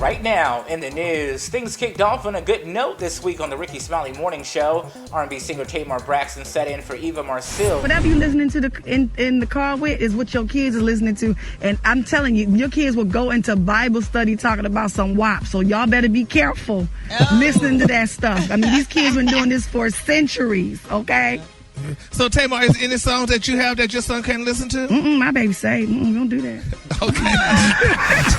Right now in the news, things kicked off on a good note this week on the Rickey Smiley Morning Show. R&B singer Tamar Braxton sat in for Eva Marcille. Whatever you're listening to in the car with is what your kids are listening to. And I'm telling you, your kids will go into Bible study talking about some WAP. So y'all better be careful listening to that stuff. I mean, these kids been doing this for centuries, okay? So, Tamar, is any songs that you have that your son can't listen to? My baby say, don't do that. Okay.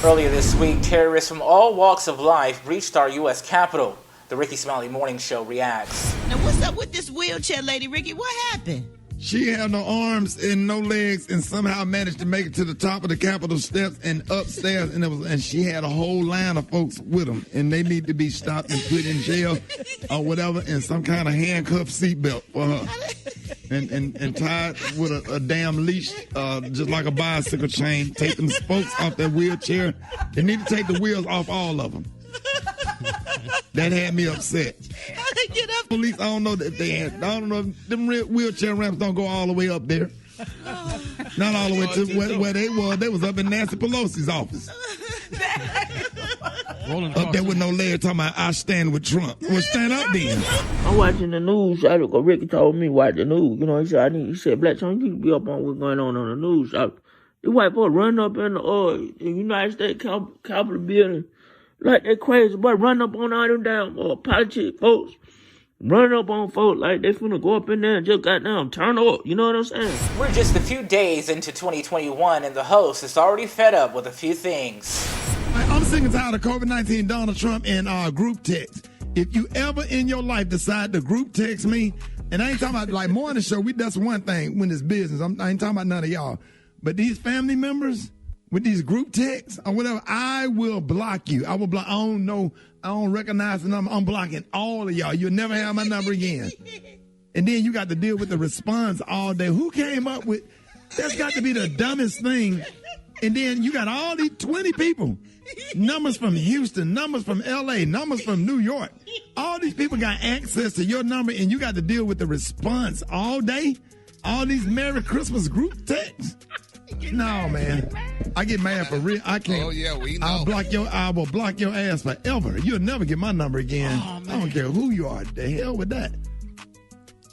Earlier this week, terrorists from all walks of life breached our U.S. Capitol. The Rickey Smiley Morning Show reacts. Now, what's up with this wheelchair lady, Ricky? What happened? She had no arms and no legs and somehow managed to make it to the top of the Capitol steps and upstairs. And she had a whole line of folks with them. And they need to be stopped and put in jail or whatever in some kind of handcuff seatbelt for her. And tied with a damn leash, just like a bicycle chain. Take them spokes off that wheelchair. They need to take the wheels off all of them. That had me upset. Get up. Police, I don't know if they had. I don't know if them wheelchair ramps don't go all the way up there. Not all the way to where they were. They was up in Nancy Pelosi's office. Up there with no leg talking about I stand with Trump. Well, stand up then. I'm watching the news. Ricky told me watch the news. You know, he said, Black Chunk, you need to be up on what's going on the news. The white folks run up in the United States Capitol building like they crazy, but run up on all them damn politics folks. Run up on folks like they finna go up in there and just goddamn turn up. You know what I'm saying? We're just a few days into 2021, and the host is already fed up with a few things. I'm sick and tired of COVID-19, Donald Trump, and group text. If you ever in your life decide to group text me, and I ain't talking about like morning show, that's one thing when it's business. I ain't talking about none of y'all. But these family members with these group texts or whatever, I will block you. I will block. I don't know. I don't recognize the number. I'm blocking all of y'all. You'll never have my number again. And then you got to deal with the response all day. Who came up with, that's got to be the dumbest thing. And then you got all these 20 people. Numbers from Houston, numbers from L.A., numbers from New York. All these people got access to your number, and you got to deal with the response all day. All these Merry Christmas group texts. No, man. I get mad for real. I can't. Oh, yeah, we know. I will block your ass forever. You'll never get my number again. Oh, I don't care who you are. The hell with that.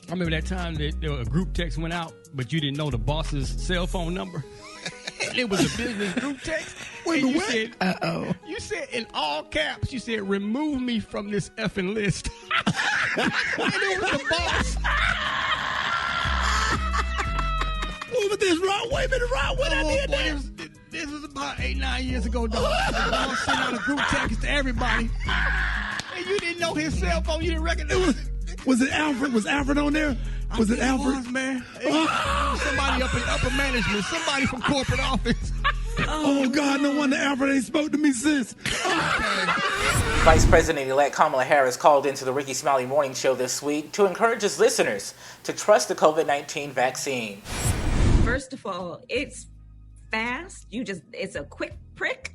I remember that time that a group text went out, but you didn't know the boss's cell phone number. It was a business group text. Wait, and you what? said, you said in all caps, you said, remove me from this effing list. And it was the boss. What was this wrong? Wait a minute, wrong. What I did there? This was about 8-9 years ago, dog. The boss sent out a group text to everybody. And you didn't know his cell phone. You didn't recognize it. Was it Alfred? Was Alfred on there? Was it Alfred? Was, man. Somebody up in upper management. Somebody from corporate office. Oh, God, no wonder Alfred ain't spoke to me since. Vice President-elect Kamala Harris called into the Rickey Smiley Morning Show this week to encourage his listeners to trust the COVID-19 vaccine. First of all, it's fast. It's a quick prick.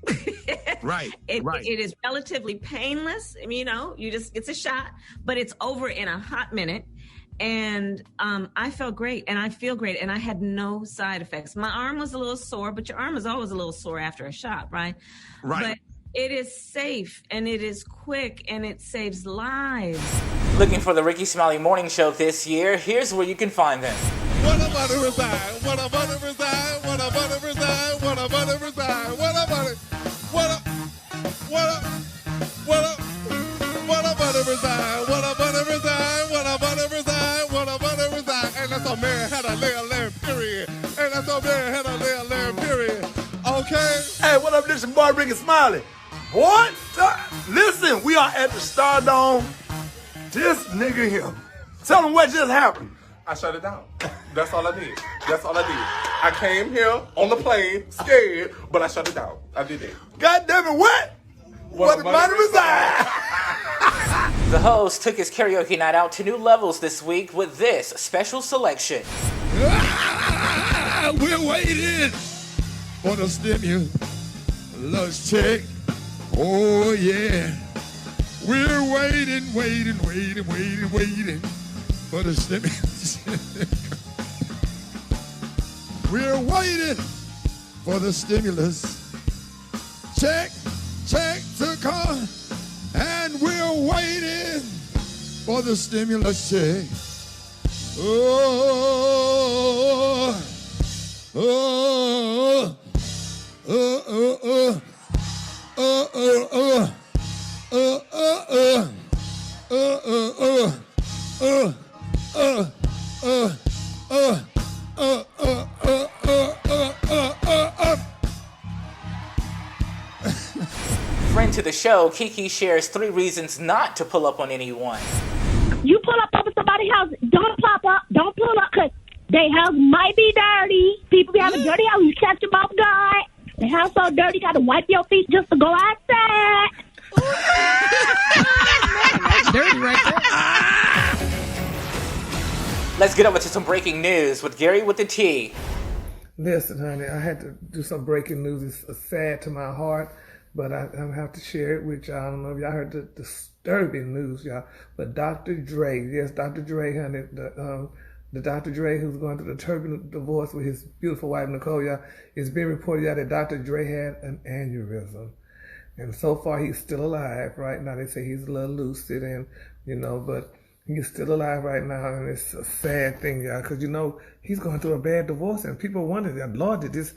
Right. It is relatively painless. It's a shot, but it's over in a hot minute. And I felt great, and I feel great, and I had no side effects. My arm was a little sore, but your arm is always a little sore after a shot, right? Right. But it is safe, and it is quick, and it saves lives. Looking for the Rickey Smiley Morning Show this year? Here's where you can find them. What a butter reside, what a butter reside, what a butter reside, what a butter reside, what a butter, what a butter reside, what a butter reside, what a butter reside, what a butter reside, and that's a man had a lamb, period, and that's a man had a lamb, period, okay? Hey, what up, this is boy Rickey Smiley. What? Listen, we are at the Stardome. This nigga here. Tell them what just happened. I shut it down. That's all I did. I came here on the plane, scared, but I shut it down. I did it. God damn it, what? What the money reside? The host took his karaoke night out to new levels this week with this special selection. We're waiting for the stimulus check. Oh, yeah. We're waiting for the stimulus check. We're waiting for the stimulus check to come. for the stimulus check. Oh, oh, oh, oh, oh, oh, oh, Friend to the show, Kiki shares 3 reasons not to pull up on anyone. You pull up over somebody's house, don't pop up, don't pull up, because their house might be dirty. People be having dirty house, you catch them off guard. The house so dirty, you got to wipe your feet just to go outside. That's dirty right there. Let's get over to some breaking news with Gary with the T. Listen, honey, I had to do some breaking news. It's sad to my heart, but I have to share it with y'all. I don't know if y'all heard the disturbing news, y'all. But Dr. Dre, yes, Dr. Dre, honey, the Dr. Dre who's going through the turbulent divorce with his beautiful wife, Latoya, it's been reported out that Dr. Dre had an aneurysm. And so far, he's still alive right now. They say he's a little lucid and, but he's still alive right now. And it's a sad thing, y'all, because, he's going through a bad divorce. And people wonder, Lord, did this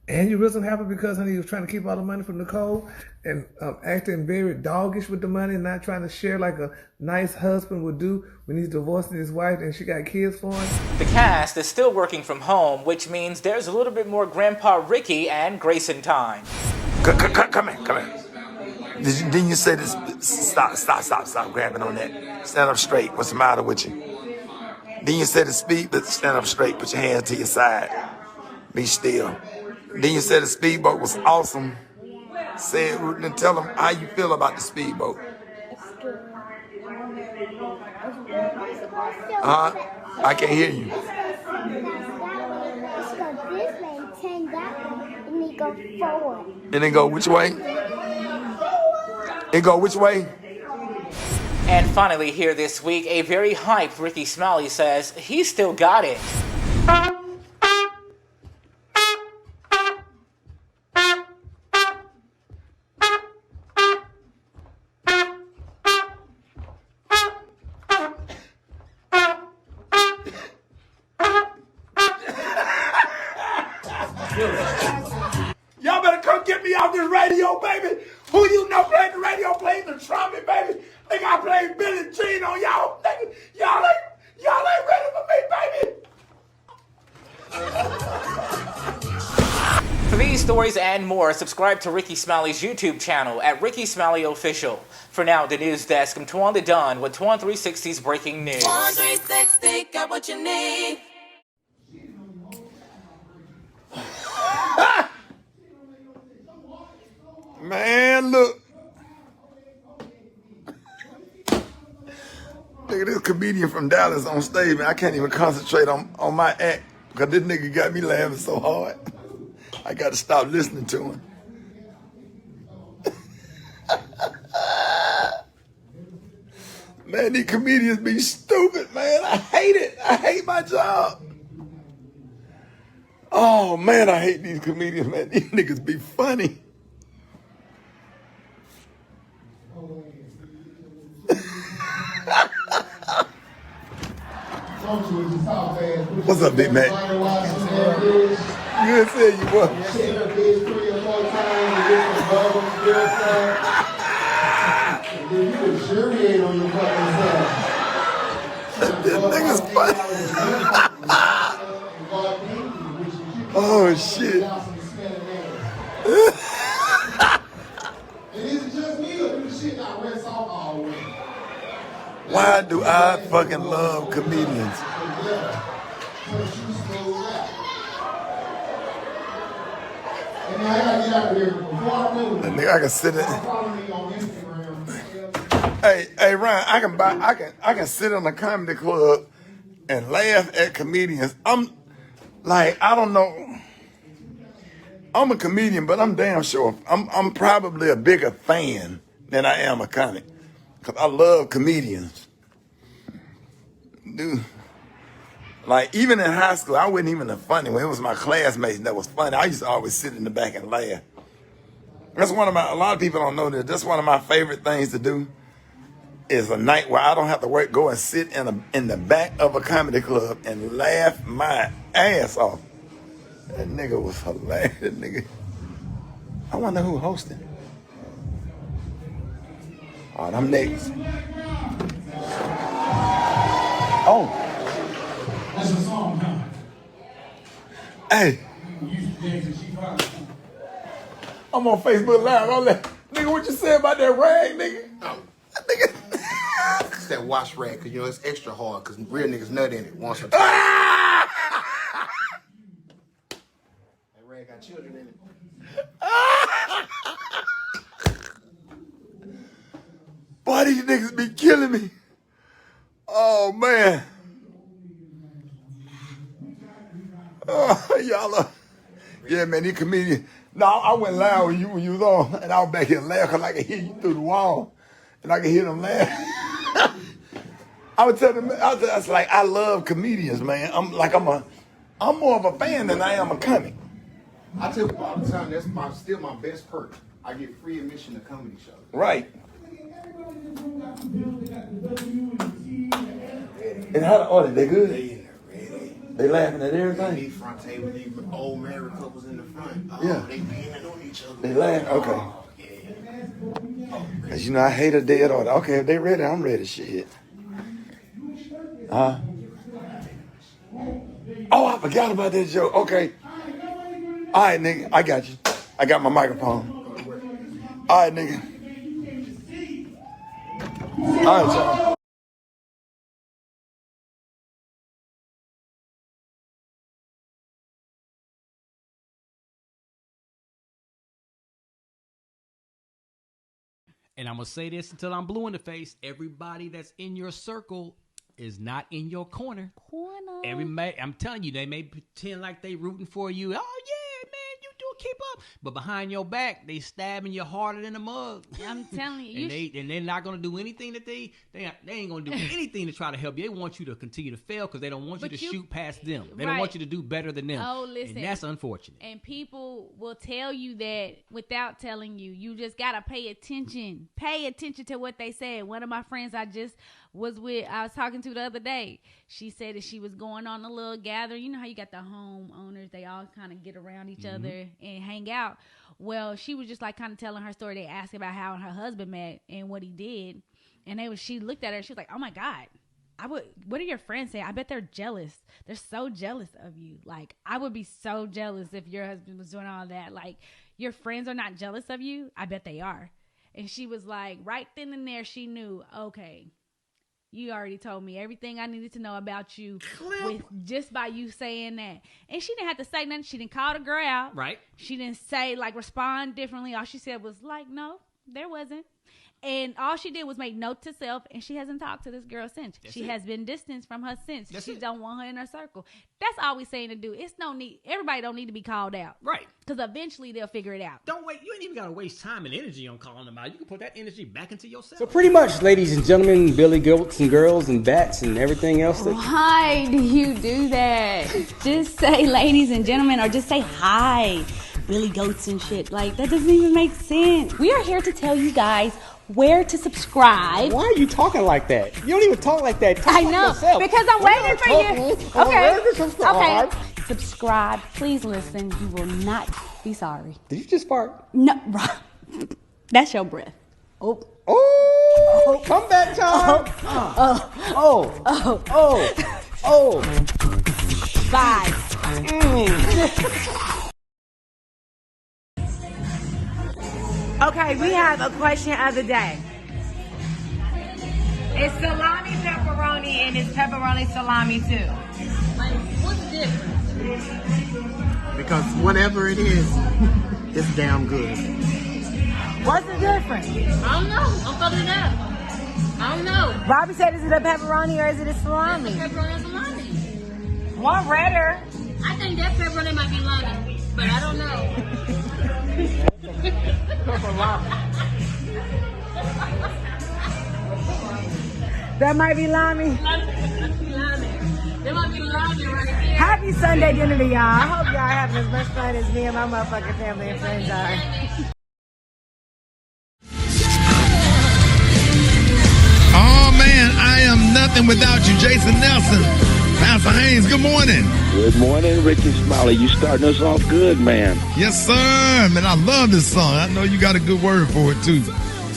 aneurysm happen because, honey, he was trying to keep all the money from Nicole and acting very doggish with the money and not trying to share like a nice husband would do when he's divorcing his wife and she got kids for him. The cast is still working from home, which means there's a little bit more Grandpa Ricky and Grayson time. Come here. Didn't you say this? Stop grabbing on that. Stand up straight. What's the matter with you? Then you say the speed, but stand up straight. Put your hands to your side. Be still. Then you said the speedboat was awesome. Say it, and tell them how you feel about the speedboat. I can't hear you. And then go which way? It go which way? And finally here this week, a very hyped Rickey Smiley says he still got it. Y'all better come get me off this radio, baby. Who you know playing the radio, playing the trumpet, baby? Think I played Billie Jean on y'all, nigga. Y'all ain't ready for me, baby. For these stories and more, subscribe to Rickey Smiley's YouTube channel at Rickey Smiley Official. For now, the news desk, I'm Twan the Don with Twan 360's breaking news. Twan 360, got what you need. Man, look. Look at this comedian from Dallas on stage, man. I can't even concentrate on my act because this nigga got me laughing so hard. I got to stop listening to him. Man, these comedians be stupid, man. I hate it. I hate my job. Oh, man, I hate these comedians, man. These niggas be funny. What's up, big man? Good seeing you, boy. This nigga's funny. Oh, shit. Why do I fucking love comedians? I can sit in. Hey, Ryan, I can sit in a comedy club and laugh at comedians. I'm like, I don't know. I'm a comedian, but I'm damn sure I'm probably a bigger fan than I am a comic. Cause I love comedians. Dude. Like, even in high school, I wasn't even a funny one. It was my classmates that was funny. I used to always sit in the back and laugh. That's a lot of people don't know that. That's one of my favorite things to do. is a night where I don't have to work, go and sit in the back of a comedy club and laugh my ass off. That nigga was hilarious. That nigga. I wonder who hosting. All right, I'm next. Oh. That's a song, huh? Hey. I'm on Facebook Live. I'm like, nigga, what you say about that rag, nigga? Oh. It's that wash rag, because, you know, it's extra hard, because real niggas nut in it once or twice. That rag got children in it. Boy, these niggas be killing me. Oh, man. Oh, y'all are. Yeah, man, these comedians. No, I went loud when you was on, and I was back here laughing because I could hear you through the wall, and I could hear them laugh. I would tell them, I was like, I love comedians, man. I'm more of a fan than I am a comic. I tell people all the time, that's still my best perk. I get free admission to comedy shows. Right. And how the audience, they good? They laughing at everything? These front table, these old married couples in the front. Oh, Yeah. They beaming on each other. They laugh? Okay. Oh, yeah. Cause you know I hate a dead order. Okay, if they ready, I'm ready. Shit. Huh? Oh, I forgot about that joke. Okay. All right, nigga. I got you. I got my microphone. All right, nigga. All right, y'all. And I'm going to say this until I'm blue in the face. Everybody that's in your circle is not in your corner. I'm telling you, they may pretend like they rooting for you. Oh, yeah, man, you do keep up. But behind your back, they stabbing you harder than a mug. I'm telling you. And they're not going to do anything that they ain't going to do anything to try to help you. They want you to continue to fail because they don't want you to shoot past them. They don't want you to do better than them. Oh, listen. And that's unfortunate. And people will tell you that without telling you. You just got to pay attention. Pay attention to what they said. One of my friends I was talking to the other day. She said that she was going on a little gathering. You know how you got the homeowners, they all kind of get around each other and hang out. Well, she was just like kind of telling her story. They asked about how her husband met and what he did. And she looked at her and she was like, oh my God, what do your friends say? I bet they're jealous. They're so jealous of you. Like, I would be so jealous if your husband was doing all that. Like, your friends are not jealous of you? I bet they are. And she was like, right then and there, she knew, okay, you already told me everything I needed to know about you just by you saying that. And she didn't have to say nothing. She didn't call the girl out. Right. She didn't say, like, respond differently. All she said was, like, no, there wasn't. And all she did was make note to self, and she hasn't talked to this girl since. She has been distanced from her since. She don't want her in her circle. That's all we're saying to do. It's no need. Everybody don't need to be called out. Right. Because eventually they'll figure it out. Don't wait. You ain't even got to waste time and energy on calling them out. You can put that energy back into yourself. So pretty much, ladies and gentlemen, billy goats and girls and bats and everything else. Why do you do that? Just say ladies and gentlemen, or just say hi. Billy goats and shit. Like, that doesn't even make sense. We are here to tell you guys where to subscribe. Why are you talking like that? You don't even talk like that. Talk I like know, yourself. because I'm waiting for you. Okay. Subscribe. Okay. Subscribe. Please listen. You will not be sorry. Did you just fart? No. That's your breath. Oh. Oh. Comeback time. Oh. Bye. Okay, we have a question of the day. It's salami pepperoni and it's pepperoni salami too. Like, what's the difference? Because whatever it is, it's damn good. What's the difference? I don't know. I'm fucking it up. I don't know. Bobby said, is it a pepperoni or is it a salami? It's a pepperoni and salami. One redder. I think that pepperoni might be lami, but I don't know. That might be lami. There might be lami right there. Happy Sunday dinner to y'all. I hope y'all are having as much fun as me and my motherfucking family and friends are. nothing without you. Jason Nelson, Pastor Haynes, good morning. Good morning, Rickey Smiley. You starting us off good, man. Yes, sir. Man, I love this song. I know you got a good word for it, too.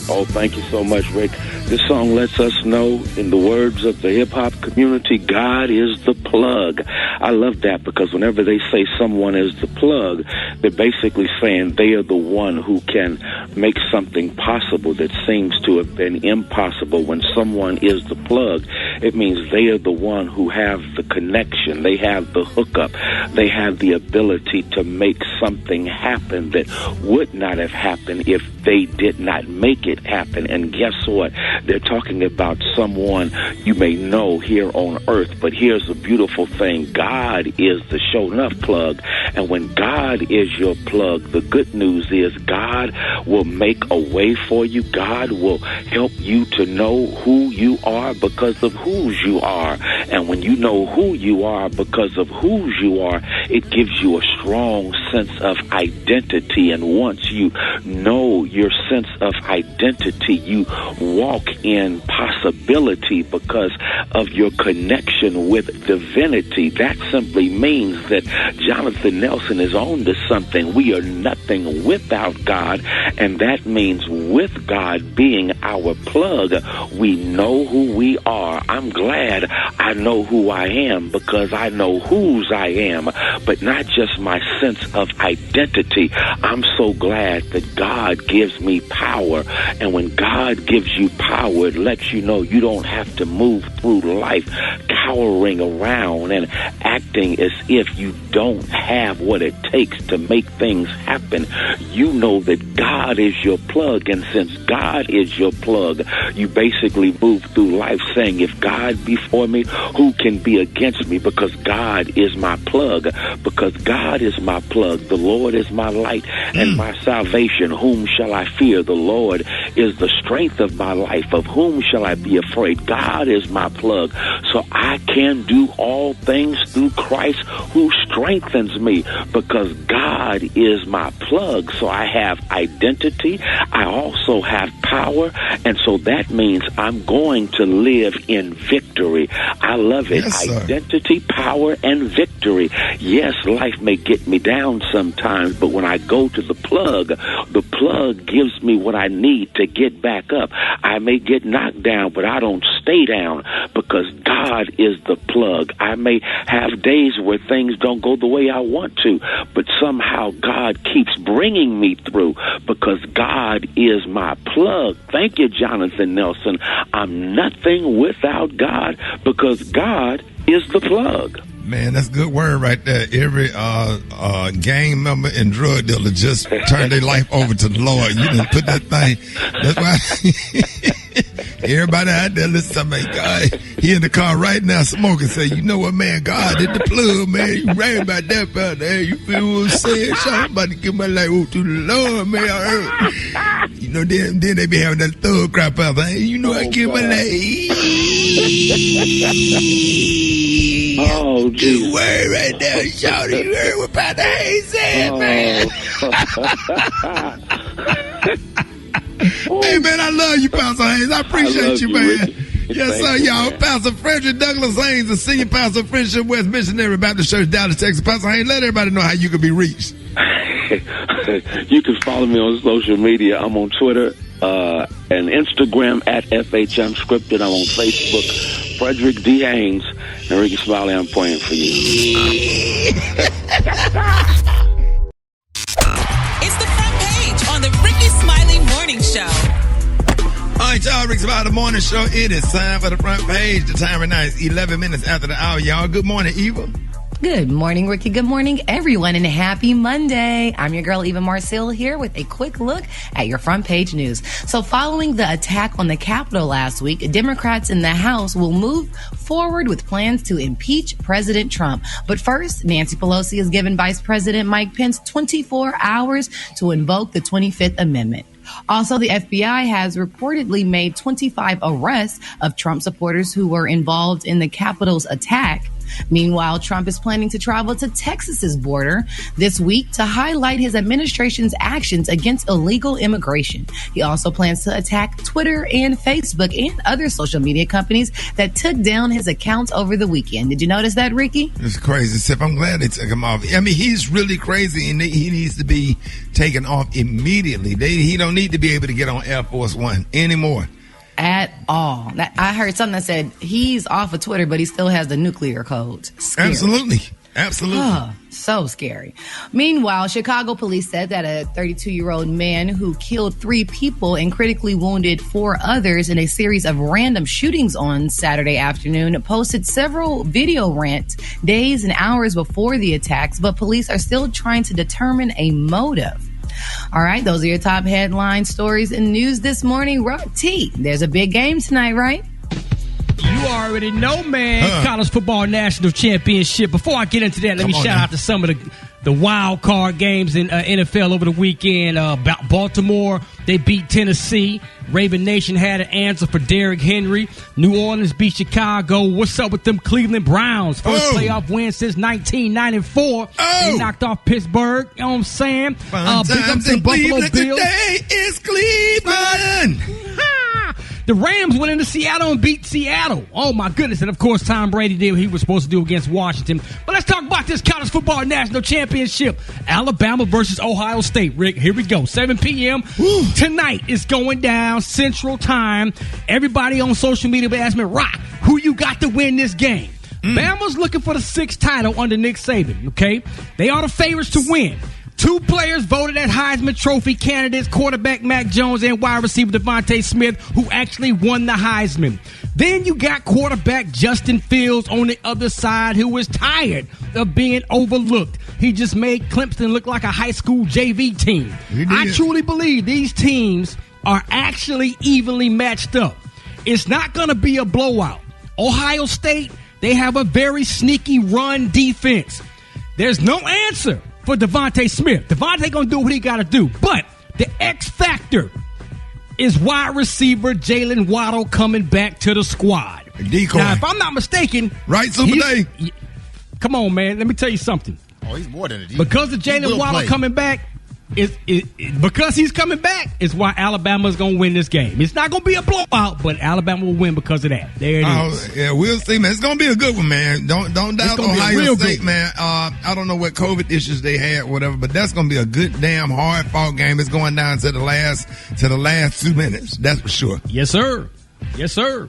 Oh, thank you so much, Rick. This song lets us know, in the words of the hip-hop community, God is the plug. I love that because whenever they say someone is the plug, they're basically saying they are the one who can make something possible that seems to have been impossible. When someone is the plug, it means they are the one who have the connection. They have the hookup. They have the ability to make something happen that would not have happened if they did not make it happen. And guess what? They're talking about someone you may know here on earth, but here's a beautiful thing. God is the show enough plug, and when God is your plug, the good news is God will make a way for you. God will help you to know who you are because of whose you are. And when you know who you are because of whose you are, it gives you a strong sense of identity. And once you know your sense of identity, you walk in possibility because of your connection with divinity. That simply means that Jonathan Nelson is on to something. We are nothing without God, and that means with God being our plug, we know who we are. I'm glad I know who I am because I know whose I am, but not just my sense of identity. I'm so glad that God gives me power, and when God gives you power, it lets you know you don't have to move through life cowering around and acting as if you don't have what it takes to make things happen. You know that God is your plug, and since God is your plug, you basically move through life saying, if God be for me, who can be against me? Because God is my plug. Because God is my plug. The Lord is my light and my salvation. Whom shall I fear? The Lord is the strength of my life. Of whom shall I be afraid? God is my plug. So I can do all things through Christ who strengthens me, because God is my plug. So I have identity. I also have power. And so that means I'm going to live in victory. I love it. Yes, identity, power, and victory. Yes, life may get me down sometimes, but when I go to the plug gives me what I need to get back up. I may get knocked down, but I don't stay down because God is the plug. I may have days where things don't go the way I want to, but somehow God keeps bringing me through because God is my plug. Thank you, Jonathan Nelson. I'm nothing without God because God is the plug. Man, that's a good word right there. Every gang member and drug dealer just turned their life over to the Lord. You didn't put that thing. That's why everybody out there listen to me. God, he in the car right now smoking. Say, you know what, man? God did the plug, man. You right about that, brother. You feel what I'm saying? So I'm about to give my life over to the Lord, man. I heard. You know, then they be having that thug crap out there. Hey, you know, I give my life. Oh, good word right there, Shawty. You heard what Pastor Hayes said, man. Hey, man, I love you, Pastor Hayes. I appreciate you, man. Ricky. Yes, sir, y'all. Pastor Frederick Douglass Haynes, the senior pastor of Friendship West Missionary Baptist Church, Dallas, Texas. Pastor Haynes, let everybody know how you can be reached. You can follow me on social media. I'm on Twitter and Instagram at FH Unscripted. I'm on Facebook, Frederick D. Haynes. And Rickey Smiley, I'm praying for you. It's the front page on the Rickey Smiley Morning Show. All right, y'all, Rickey Smiley Morning Show. It is time for the front page. The time right now is 11 minutes after the hour, y'all. Good morning, Eva. Good morning, Ricky. Good morning, everyone, and happy Monday. I'm your girl, Eva Marcel, here with a quick look at your front page news. So following the attack on the Capitol last week, Democrats in the House will move forward with plans to impeach President Trump. But first, Nancy Pelosi has given Vice President Mike Pence 24 hours to invoke the 25th Amendment. Also, the FBI has reportedly made 25 arrests of Trump supporters who were involved in the Capitol's attack. Meanwhile, Trump is planning to travel to Texas's border this week to highlight his administration's actions against illegal immigration. He also plans to attack Twitter and Facebook and other social media companies that took down his accounts over the weekend. Did you notice that, Ricky? It's crazy, Sip. I'm glad they took him off. I mean, he's really crazy, and he needs to be taken off immediately. He don't need to be able to get on Air Force One anymore. At all. I heard something that said he's off of Twitter, but he still has the nuclear codes. Scary. Absolutely. Oh, so scary. Meanwhile, Chicago police said that a 32-year-old man who killed 3 people and critically wounded 4 others in a series of random shootings on Saturday afternoon posted several video rants days and hours before the attacks, but police are still trying to determine a motive. All right, those are your top headline stories and news this morning. Rock T, there's a big game tonight, right? You already know, man. College football national championship. Before I get into that, let me shout out to some of the wild card games in NFL over the weekend. Baltimore, they beat Tennessee. Raven Nation had an answer for Derrick Henry. New Orleans beat Chicago. What's up with them Cleveland Browns? First playoff win since 1994. They knocked off Pittsburgh. You know what I'm saying? Big up to the Buffalo Bills. Today is Cleveland. The Rams went into Seattle and beat Seattle. Oh, my goodness. And, of course, Tom Brady did what he was supposed to do against Washington. But let's talk about this college football national championship. Alabama versus Ohio State. Rick, here we go. 7 p.m. Tonight is going down Central Time. Everybody on social media asked me, Rock, who you got to win this game? Bama's looking for the 6th title under Nick Saban, okay? They are the favorites to win. 2 players voted as Heisman Trophy candidates, quarterback Mac Jones and wide receiver Devontae Smith, who actually won the Heisman. Then you got quarterback Justin Fields on the other side, who was tired of being overlooked. He just made Clemson look like a high school JV team. I truly believe these teams are actually evenly matched up. It's not going to be a blowout. Ohio State, they have a very sneaky run defense. There's no answer for Devontae Smith. Devontae gonna do what he gotta do. But the X factor is wide receiver Jalen Waddle coming back to the squad. Decoy. Now, if I'm not mistaken, right, Super Day? Come on, man. Let me tell you something. Oh, he's more than a decoy. Because of Jalen Waddle coming back, because he's coming back is why Alabama's going to win this game. It's not going to be a blowout, but Alabama will win because of that. There it is. Yeah, we'll see, man. It's going to be a good one, man. Don't doubt Ohio State, man. I don't know what COVID issues they had, whatever, but that's going to be a good, damn hard-fought game. It's going down to the last 2 minutes. That's for sure. Yes, sir. Yes, sir.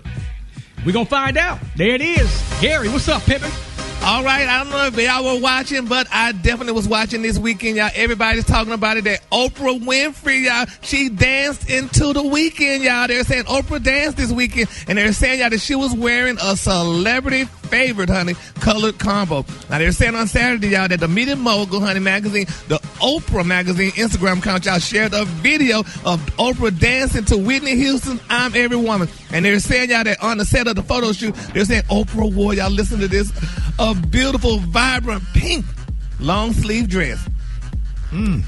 We're going to find out. There it is. Gary, what's up, Pippin? All right, I don't know if y'all were watching, but I definitely was watching this weekend, y'all. Everybody's talking about it, that Oprah Winfrey, y'all, she danced into the weekend, y'all. They're saying Oprah danced this weekend, and they're saying, y'all, that she was wearing a celebrity favorite, honey, colored combo. Now, they're saying on Saturday, y'all, that the Media Mogul, honey, magazine, the Oprah magazine Instagram account, y'all, shared a video of Oprah dancing to Whitney Houston's I'm Every Woman. And they're saying, y'all, that on the set of the photo shoot, they're saying Oprah wore, y'all, listen to this, a beautiful, vibrant pink long sleeve dress.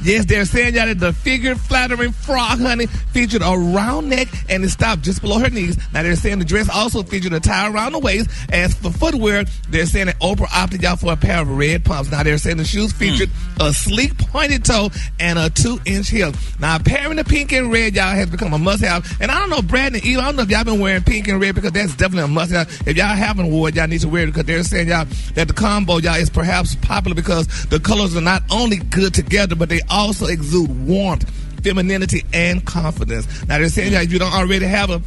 Yes, they're saying y'all that the figure flattering frock, honey, featured a round neck and it stopped just below her knees. Now they're saying the dress also featured a tie around the waist. As for footwear, they're saying that Oprah opted y'all for a pair of red pumps. Now they're saying the shoes featured a sleek pointed toe and a 2-inch heel. Now pairing the pink and red, y'all, has become a must-have. And I don't know, Brad and Eva, I don't know if y'all been wearing pink and red because that's definitely a must-have. If y'all haven't worn it, y'all need to wear it because they're saying y'all that the combo, y'all, is perhaps popular because the colors are not only good together, but they also exude warmth, femininity, and confidence. Now they're saying that if you don't already have a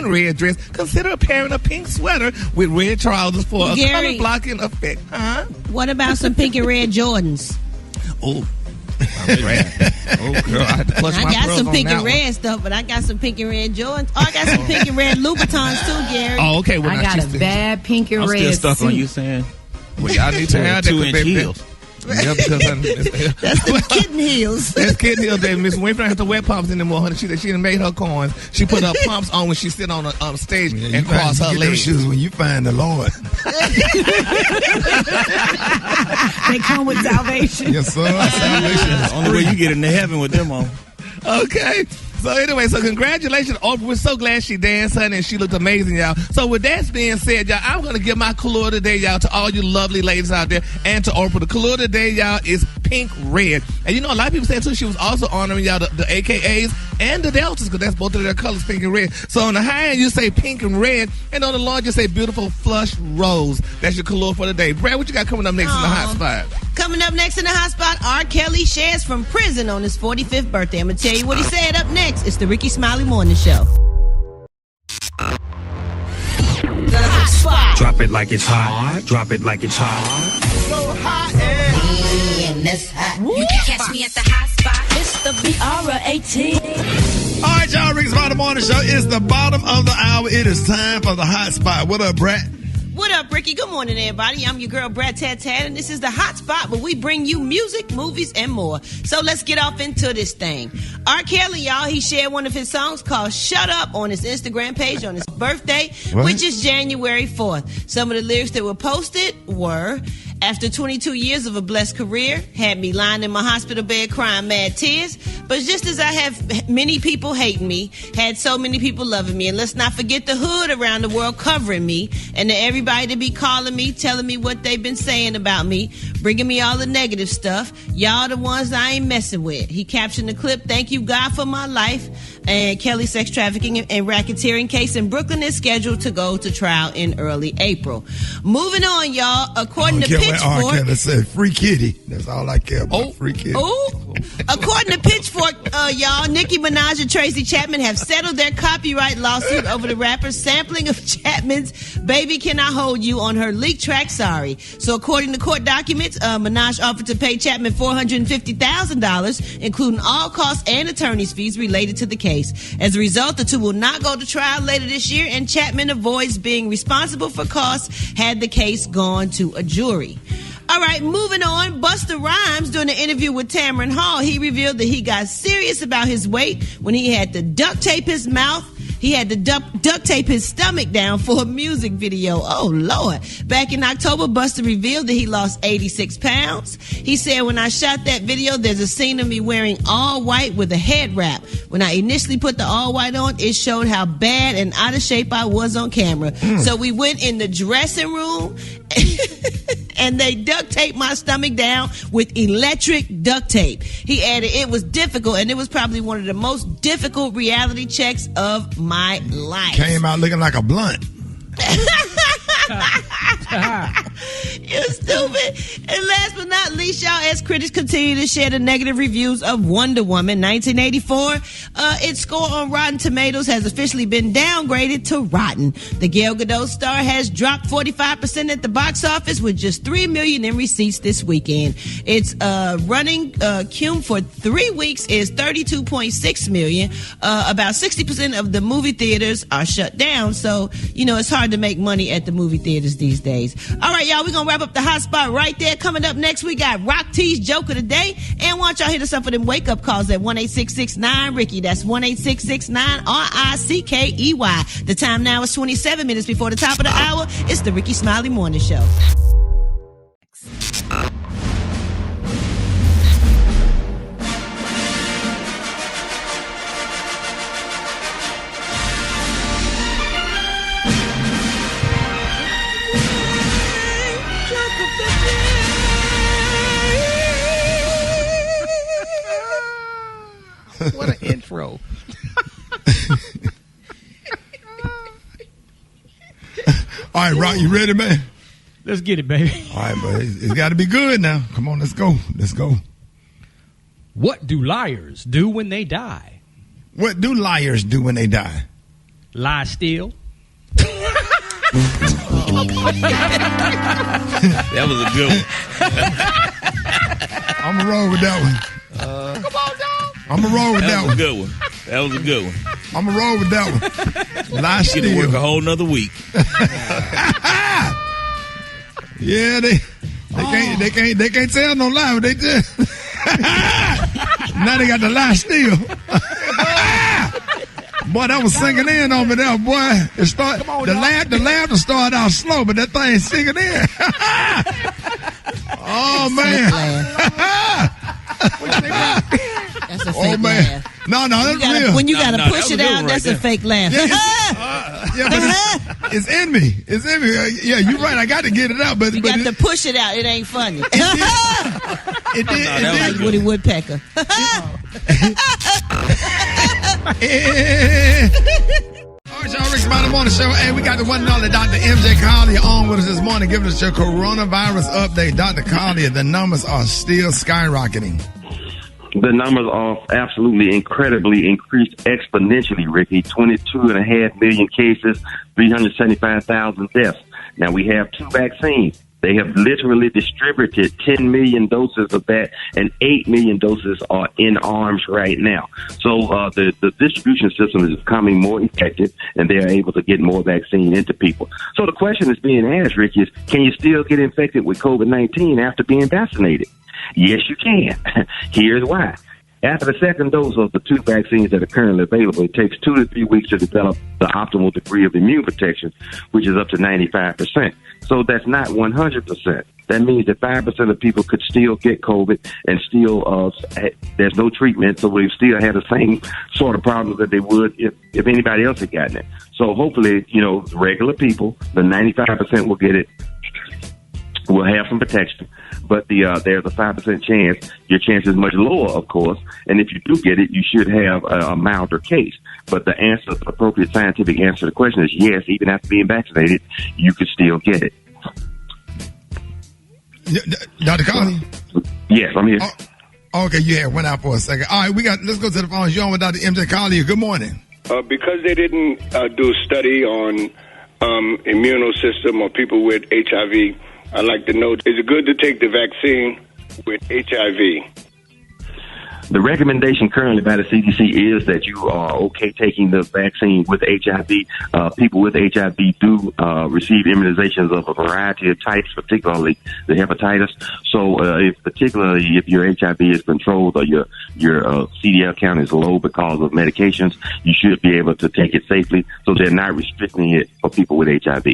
red dress, consider pairing a pink sweater with red trousers for a color blocking effect. What about some pink and red Jordans? Oh, girl, I had to clutch my I got pearls some on pink that and one. red stuff, but I got some pink and red Jordans. Oh, I got some pink and red Louboutins too, Gary. Oh, okay. Well, I got a bad pink and I'm red still stuck suit. on you saying. Well, y'all need to have that 2-inch heels. Yeah, because that's the kitten heels. That's kitten heels. Miss Winfrey don't have to wear pumps anymore, honey. She done made her coins. She put her pumps on when she sit on the stage and cross her legs. Shoes when you find the Lord. They come with salvation. Yes, sir. Salvation. The only way you get into heaven with them on. Okay. So anyway, so congratulations, Oprah. We're so glad she danced, honey, and she looked amazing, y'all. So with that being said, y'all, I'm going to give my color today, y'all, to all you lovely ladies out there and to Oprah. The color today, y'all, is pink red. And you know, a lot of people say, too, she was also honoring, y'all, the AKAs and the Deltas, because that's both of their colors, pink and red. So on the high end, you say pink and red, and on the low end, you say beautiful flush rose. That's your color for the day. Brad, what you got coming up next in the hot spot? Coming up next in the hot spot, R. Kelly shares from prison on his 45th birthday. I'm going to tell you what he said up next. It's the Rickey Smiley Morning Show. The hot spot. Drop it like it's hot. Drop it like it's hot. So hot and this hot. You can catch me at the hot spot. It's the BR18. All right, y'all, Rickey Smiley Morning Show. It's the bottom of the hour. It is time for the hot spot. What up, Brad? What up, Ricky? Good morning, everybody. I'm your girl, Brad Tat, and this is the hot spot where we bring you music, movies, and more. So let's get off into this thing. R. Kelly, y'all, he shared one of his songs called Shut Up on his Instagram page on his birthday, which is January 4th. Some of the lyrics that were posted were, after 22 years of a blessed career, had me lying in my hospital bed crying mad tears. But just as I have many people hating me, had so many people loving me, and let's not forget the hood around the world covering me, and to everybody to be calling me, telling me what they've been saying about me, bringing me all the negative stuff. Y'all the ones I ain't messing with. He captioned the clip, "Thank you, God, for my life." And Kelly's sex trafficking and racketeering case in Brooklyn is scheduled to go to trial in early April. Moving on, y'all. According to Pitchfork, Kelly said free kitty. That's all I care about. Free kitty. According to Pitchfork, y'all, Nicki Minaj and Tracy Chapman have settled their copyright lawsuit over the rapper's sampling of Chapman's "Baby Can I Hold You" on her leaked track "Sorry." So according to court documents, Minaj offered to pay Chapman $450,000, including all costs and attorney's fees related to the case. As a result, the two will not go to trial later this year, and Chapman avoids being responsible for costs had the case gone to a jury. All right, moving on. Busta Rhymes, doing an interview with Tamron Hall, he revealed that he got serious about his weight when he had to duct tape his mouth. He had to duct tape his stomach down for a music video. Oh, Lord. Back in October, Busta revealed that he lost 86 pounds. He said, "When I shot that video, there's a scene of me wearing all white with a head wrap. When I initially put the all white on, it showed how bad and out of shape I was on camera. So we went in the dressing room and they duct taped my stomach down with electric duct tape." He added, "It was difficult, and it was probably one of the most difficult reality checks of my life." Came out looking like a blunt. You're stupid. And last but not least, y'all, as critics continue to share the negative reviews of Wonder Woman 1984, its score on Rotten Tomatoes has officially been downgraded to rotten. The Gal Gadot star has dropped 45% at the box office with just $3 million in receipts this weekend. Its running cum for 3 weeks is $32.6 million. About 60% of the movie theaters are shut down, so you know it's hard to make money at the movie theaters these days. All right, y'all, we're gonna wrap up the hot spot right there. Coming up next, we got Rock T's Joke of the Day, and why don't y'all hit us up for them wake up calls at 1-866-9-RICKEY. That's 1-866-9-RICKEY. The time now is 27 minutes before the top of the hour. It's the Rickey Smiley Morning Show. What an intro. All right, Rock, you ready, man? Let's get it, baby. All right, but it's got to be good now. Come on, let's go. Let's go. What do liars do when they die? What do liars do when they die? Lie still. That was a good one. I'm going to roll with that one. Come on, dog. I'm going to roll with that one. That was a good one. That was a good one. I'm going to roll with that one. Lie still. Get to work a whole nother week. Yeah, they can't tell no lie, but they just now they got the lie still. Boy, that was sinking in on me there, boy. The laughter started out slow, but that thing sinking in. Oh man. That's a fake laugh. No, that's real. When you gotta push it out, that's a fake laugh. It's in me. It's in me. Yeah, you're right. I got to get it out, but you got to push it out. It ain't funny. It did. Like Woody Woodpecker. All right, y'all, Rick Smiley Morning Show. Hey, we got the one and only Dr. MJ Collier on with us this morning, giving us your coronavirus update. Dr. Collier, the numbers are still skyrocketing. The numbers are absolutely incredibly increased exponentially, Ricky. 22.5 million cases, 375,000 deaths. Now, we have 2 vaccines. They have literally distributed 10 million doses of that, and 8 million doses are in arms right now. So the distribution system is becoming more effective, and they're able to get more vaccine into people. So the question that's being asked, Ricky, is can you still get infected with COVID-19 after being vaccinated? Yes, you can. Here's why. After the second dose of the 2 vaccines that are currently available, it takes 2 to 3 weeks to develop the optimal degree of immune protection, which is up to 95%. So that's not 100%. That means that 5% of people could still get COVID and still there's no treatment, so we still have the same sort of problems that they would if anybody else had gotten it. So hopefully, regular people, the 95% will get it, will have some protection. But there's a 5% chance. Your chance is much lower, of course. And if you do get it, you should have a milder case. But the appropriate scientific answer to the question is yes, even after being vaccinated, you could still get it. Dr. Collier? Yes, I'm here. Okay, you went out for a second. All right, let's go to the phones. You're on with Dr. MJ Collier. Good morning. Because they didn't do a study on immune system or people with HIV, I'd like to know, is it good to take the vaccine with HIV? The recommendation currently by the CDC is that you are okay taking the vaccine with HIV. People with HIV do receive immunizations of a variety of types, particularly the hepatitis. So particularly if your HIV is controlled or your CDL count is low because of medications, you should be able to take it safely. So they're not restricting it for people with HIV.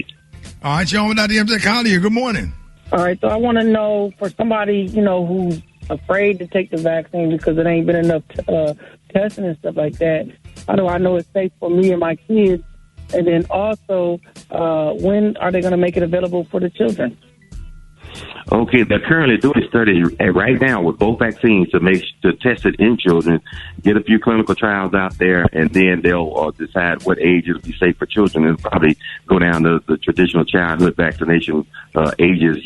All right, you're on with Dr. MJ Collier. Good morning. All right, so I want to know for somebody, who's afraid to take the vaccine because it ain't been enough testing and stuff like that, how do I know it's safe for me and my kids? And then also, when are they going to make it available for the children? Okay, they're currently doing a study right now with both vaccines to test it in children, get a few clinical trials out there, and then they'll decide what age it'll be safe for children, and probably go down to the traditional childhood vaccination ages,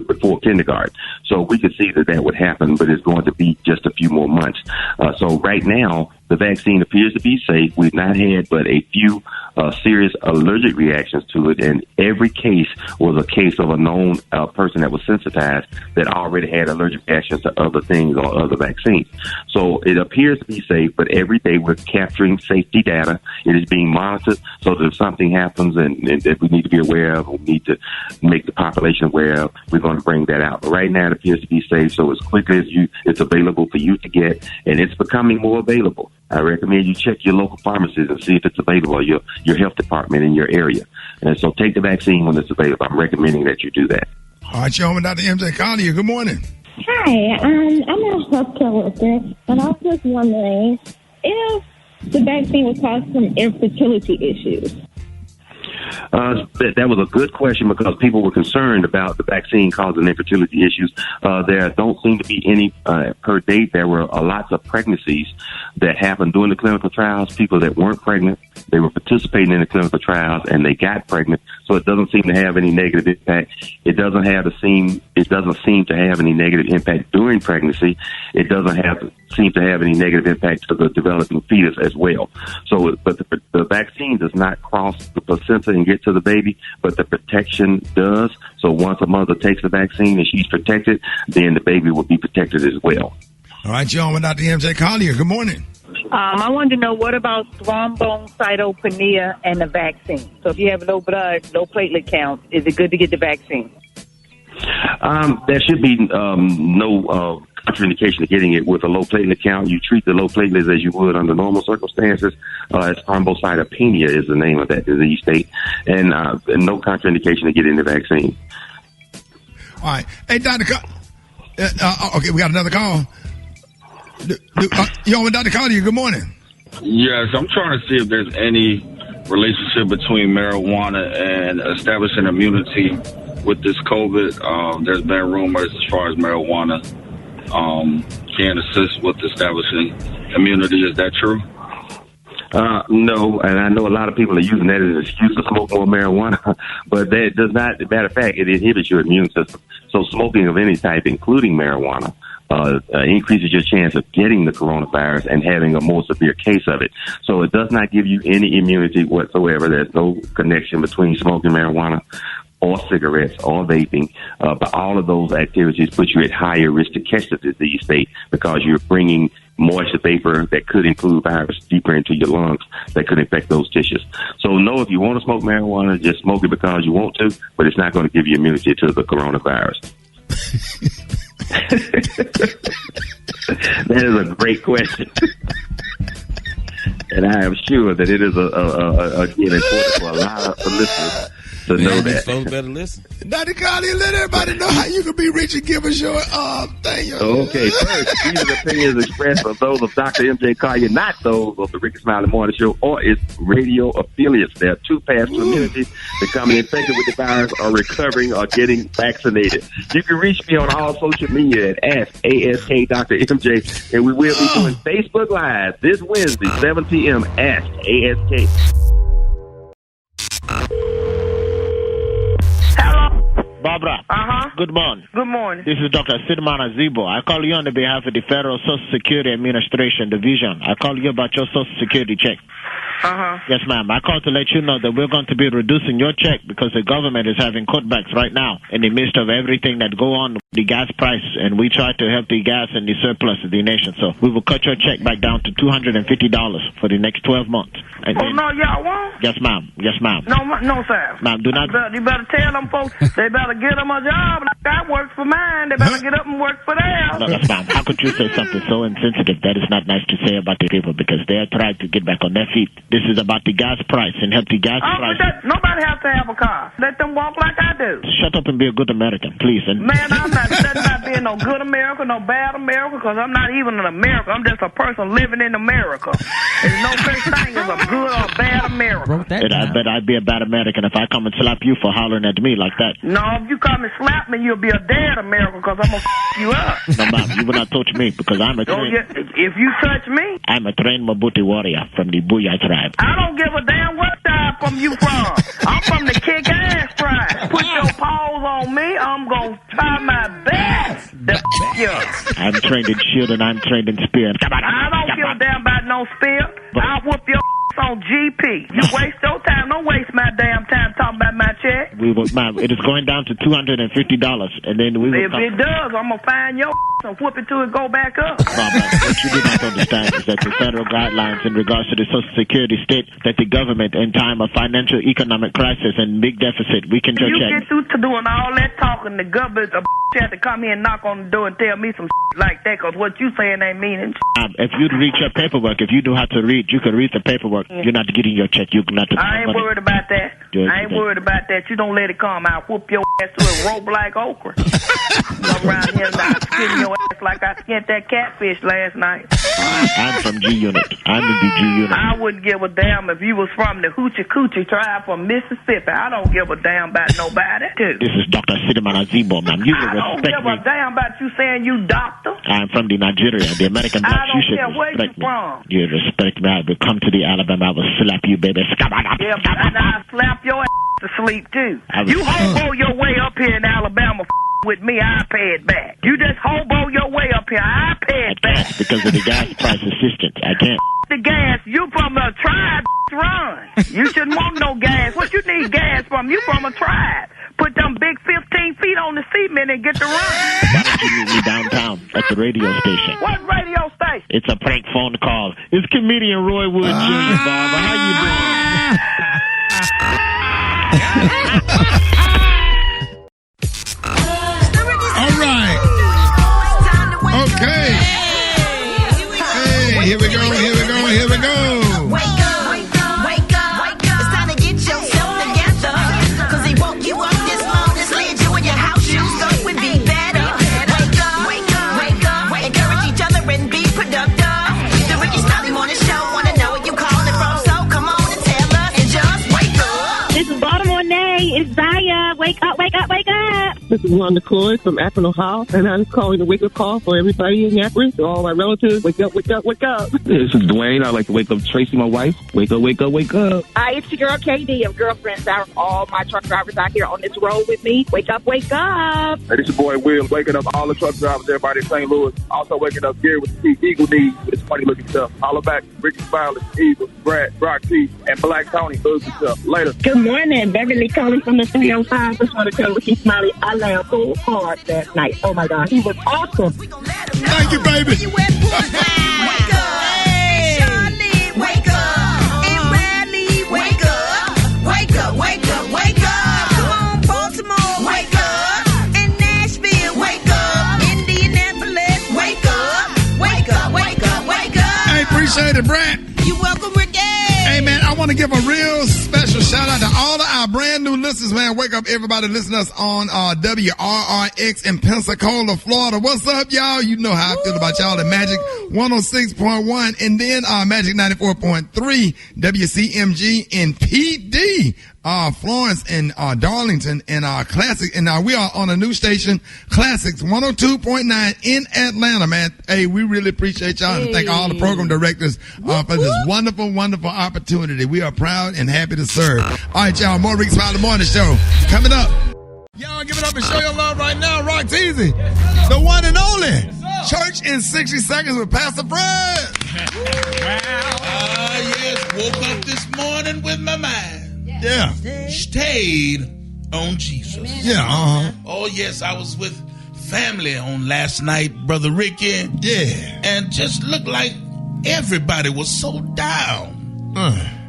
before kindergarten. So we could see that would happen, but it's going to be just a few more months. So right now, the vaccine appears to be safe. We've not had but a few serious allergic reactions to it, and every case was a case of a known person that was sensitized that already had allergic reactions to other things or other vaccines. So it appears to be safe, but every day we're capturing safety data. It is being monitored, so that if something happens and that we need to be aware of, we need to make the population aware of, we're going to bring that out. But right now it appears to be safe, so as quickly as it's available for you to get, and it's becoming more available. I recommend you check your local pharmacies and see if it's available, or your health department in your area. And so take the vaccine when it's available. I'm recommending that you do that. All right, you're on with Dr. MJ Collier. Good morning. Hi, I'm a healthcare worker, and I was just wondering if the vaccine would cause some infertility issues. That was a good question because people were concerned about the vaccine causing infertility issues. There don't seem to be any per date. There were lots of pregnancies that happened during the clinical trials. People that weren't pregnant, they were participating in the clinical trials and they got pregnant. So it doesn't seem to have any negative impact. It doesn't seem to have any negative impact during pregnancy. It doesn't seem to have any negative impact to the developing fetus as well. So, but the vaccine does not cross the placenta and get to the baby, but the protection does. So once a mother takes the vaccine and she's protected, then the baby will be protected as well. All right, you're on with Dr. MJ Collier. Good morning. I wanted to know, what about thrombocytopenia and the vaccine? So if you have low blood, low platelet count, is it good to get the vaccine? There should be no contraindication to getting it with a low platelet count. You treat the low platelets as you would under normal circumstances. It's thrombocytopenia is the name of that disease state, and no contraindication to getting the vaccine. All right. Hey, Dr. okay, we got another call. Yo, Dr. Collier, good morning. Yes, I'm trying to see if there's any relationship between marijuana and establishing immunity with this COVID. There's been rumors as far as marijuana can assist with establishing immunity. Is that true? No, and I know a lot of people are using that as an excuse to smoke more marijuana, but that does not, as a matter of fact, it inhibits your immune system. So smoking of any type, including marijuana, increases your chance of getting the coronavirus and having a more severe case of it. So it does not give you any immunity whatsoever. There's no connection between smoking marijuana or cigarettes or vaping, but all of those activities put you at higher risk to catch the disease state because you're bringing moisture vapor that could include virus deeper into your lungs that could infect those tissues. So no, if you want to smoke marijuana, just smoke it because you want to, but it's not going to give you immunity to the coronavirus. That is a great question. And I am sure that it is again important for a lot of listeners to know that. Folks better listen. Dr. Collier, let everybody know how you can be rich and give us your thing. Okay, first, these are opinions expressed are those of Dr. M.J. Collier, not those of the Rickey Smiley Morning Show or its radio affiliates. There are two paths to immunity: becoming infected with the virus or recovering or getting vaccinated. You can reach me on all social media at Ask Dr. MJ, and we will be doing Facebook Live this Wednesday, 7 p.m. Ask ASK. Barbara. Good morning. Good morning. This is Dr. Sidman Azibo. I call you on the behalf of the Federal Social Security Administration Division. I call you about your Social Security check. Yes, ma'am. I called to let you know that we're going to be reducing your check because the government is having cutbacks right now in the midst of everything that go on with the gas price, and we try to help the gas and the surplus of the nation. So we will cut your check back down to $250 for the next 12 months. And oh, no, y'all won't? Yes, ma'am. Yes, ma'am. No, sir. Ma'am, do not. You better tell them folks they better get them a job. Like I work for mine. They better get up and work for theirs. No, yes, ma'am. How could you say something so insensitive? That is not nice to say about the people because they are trying to get back on their feet. This is about the gas price and help the gas price. Nobody has to have a car. Let them walk like I do. Shut up and be a good American, please. And man, I'm not being no good America, no bad America, because I'm not even in America. I'm just a person living in America. There's no such thing as a good or bad America. I bet I'd be a bad American if I come and slap you for hollering at me like that. No, if you come and slap me, you'll be a dead American because I'm going to you up. No, ma'am, you will not touch me because I'm a trained... If you touch me... I'm a trained Mabuti warrior from the Booyah tribe. I don't give a damn what tribe from you from. I'm from the kick-ass tribe. Put your paws on me, I'm going to try my best to you. I'm trained in shield and I'm trained in spear. I don't give a damn about no spear. I'll whoop your on GP. You waste your time. Don't waste my damn time talking about my check. We will, ma'am, it is going down to $250, and then we will. If it does, I'm gonna find your and whoop it till it go back up. What you do not understand is that the federal guidelines in regards to the Social Security state that the government, in time of financial economic crisis and big deficit, we can you check. Get through to doing all that talking, the government have to come here and knock on the door and tell me some like that, because what you saying ain't meaning. If you read your paperwork, if you know how to read, you can read the paperwork. You're not getting your check. You're not. I ain't worried about that. I ain't worried about that. You don't let it come. I'll whoop your ass to a rope like okra. Come around here and I'll skin your ass like I skinned that catfish last night. I'm from G Unit. I'm in the G Unit. I wouldn't give a damn if you was from the Hoochie Coochie tribe from Mississippi. I don't give a damn about nobody, too. This is Dr. Sidman Azibo, ma'am. You I don't give a damn about you saying you doctor. I'm from the Nigeria, the American black. I don't You should care where you respect me. from. You respect me. I will come to the Alabama. I will slap you, baby. Yeah, but I'll slap your ass to sleep, too. You hobo your way up here in Alabama with me, I pay it back. You just hobo your way up here, I pay it back. Because of the gas price assistance. I can't. The gas, you from a tribe, run. You shouldn't want no gas. What you need gas from? You from a tribe. Put them big 15 feet on the cement and get to run. Why don't you meet me downtown at the radio station? What radio station? It's a prank phone call. It's comedian Roy Wood Jr., Barbara. How you doing? All right. Okay. Hey, here we go. Wake up, wake up, wake up. It's time to get yourself together. Cause they woke you up this morning, slid you in your house shoes, so it would be better. Wake up, wake up, wake up. Encourage each other and be productive. wake up, wake up, wake up. This is Wanda Cloyd from Akron, Ohio, and I'm calling the wake-up call for everybody in Akron, to all my relatives. Wake up, wake up, wake up. This is Dwayne. I'd like to wake up Tracy, my wife. Wake up, wake up, wake up. Hi, it's your girl KD of Girlfriends Out. All my truck drivers out here on this road with me. Wake up, wake up. Hey, this is your boy Will, waking up all the truck drivers, everybody in St. Louis. Also waking up Gary with the Eagle Knees with his funny-looking stuff. Holla back, Rickey Smiley, Eagle, Brad, Brock T, and Black Tony. Ugly stuff. Later. Good morning, Beverly calling from the 305. Just want to tell Rickey Smiley I laughed so hard that night. Oh my God, he was awesome. Thank you, baby. Wake up. Hey. Charlotte, wake up. And Bradley, wake up. Wake up, wake up, wake up. Come on, Baltimore, wake up. And Nashville, wake up. Indianapolis, wake up. Wake up, wake up, wake up. Hey, appreciate it, Brad. You welcome, Ricky. Hey, man, I want to give a real special shout out to all of our brand new listeners, man. Wake up, everybody listening to us on WRRX in Pensacola, Florida. What's up, y'all? You know how I feel about y'all at Magic 106.1 and then Magic 94.3 WCMG in PD. Florence and Darlington and Classic, and we are on a new station, Classics 102.9 in Atlanta, man. Hey, we really appreciate y'all and thank all the program directors for this wonderful, wonderful opportunity. We are proud and happy to serve. All right, y'all, more Rickey Smiley Morning Show coming up. Y'all give it up and show your love right now. Rock Teasy, the one and only Church in 60 Seconds with Pastor Fred. Yes, woke up this morning with my mind. Yeah. Stayed on Jesus. Yeah, Oh, yes, I was with family on last night, Brother Ricky. Yeah. And just looked like everybody was so down.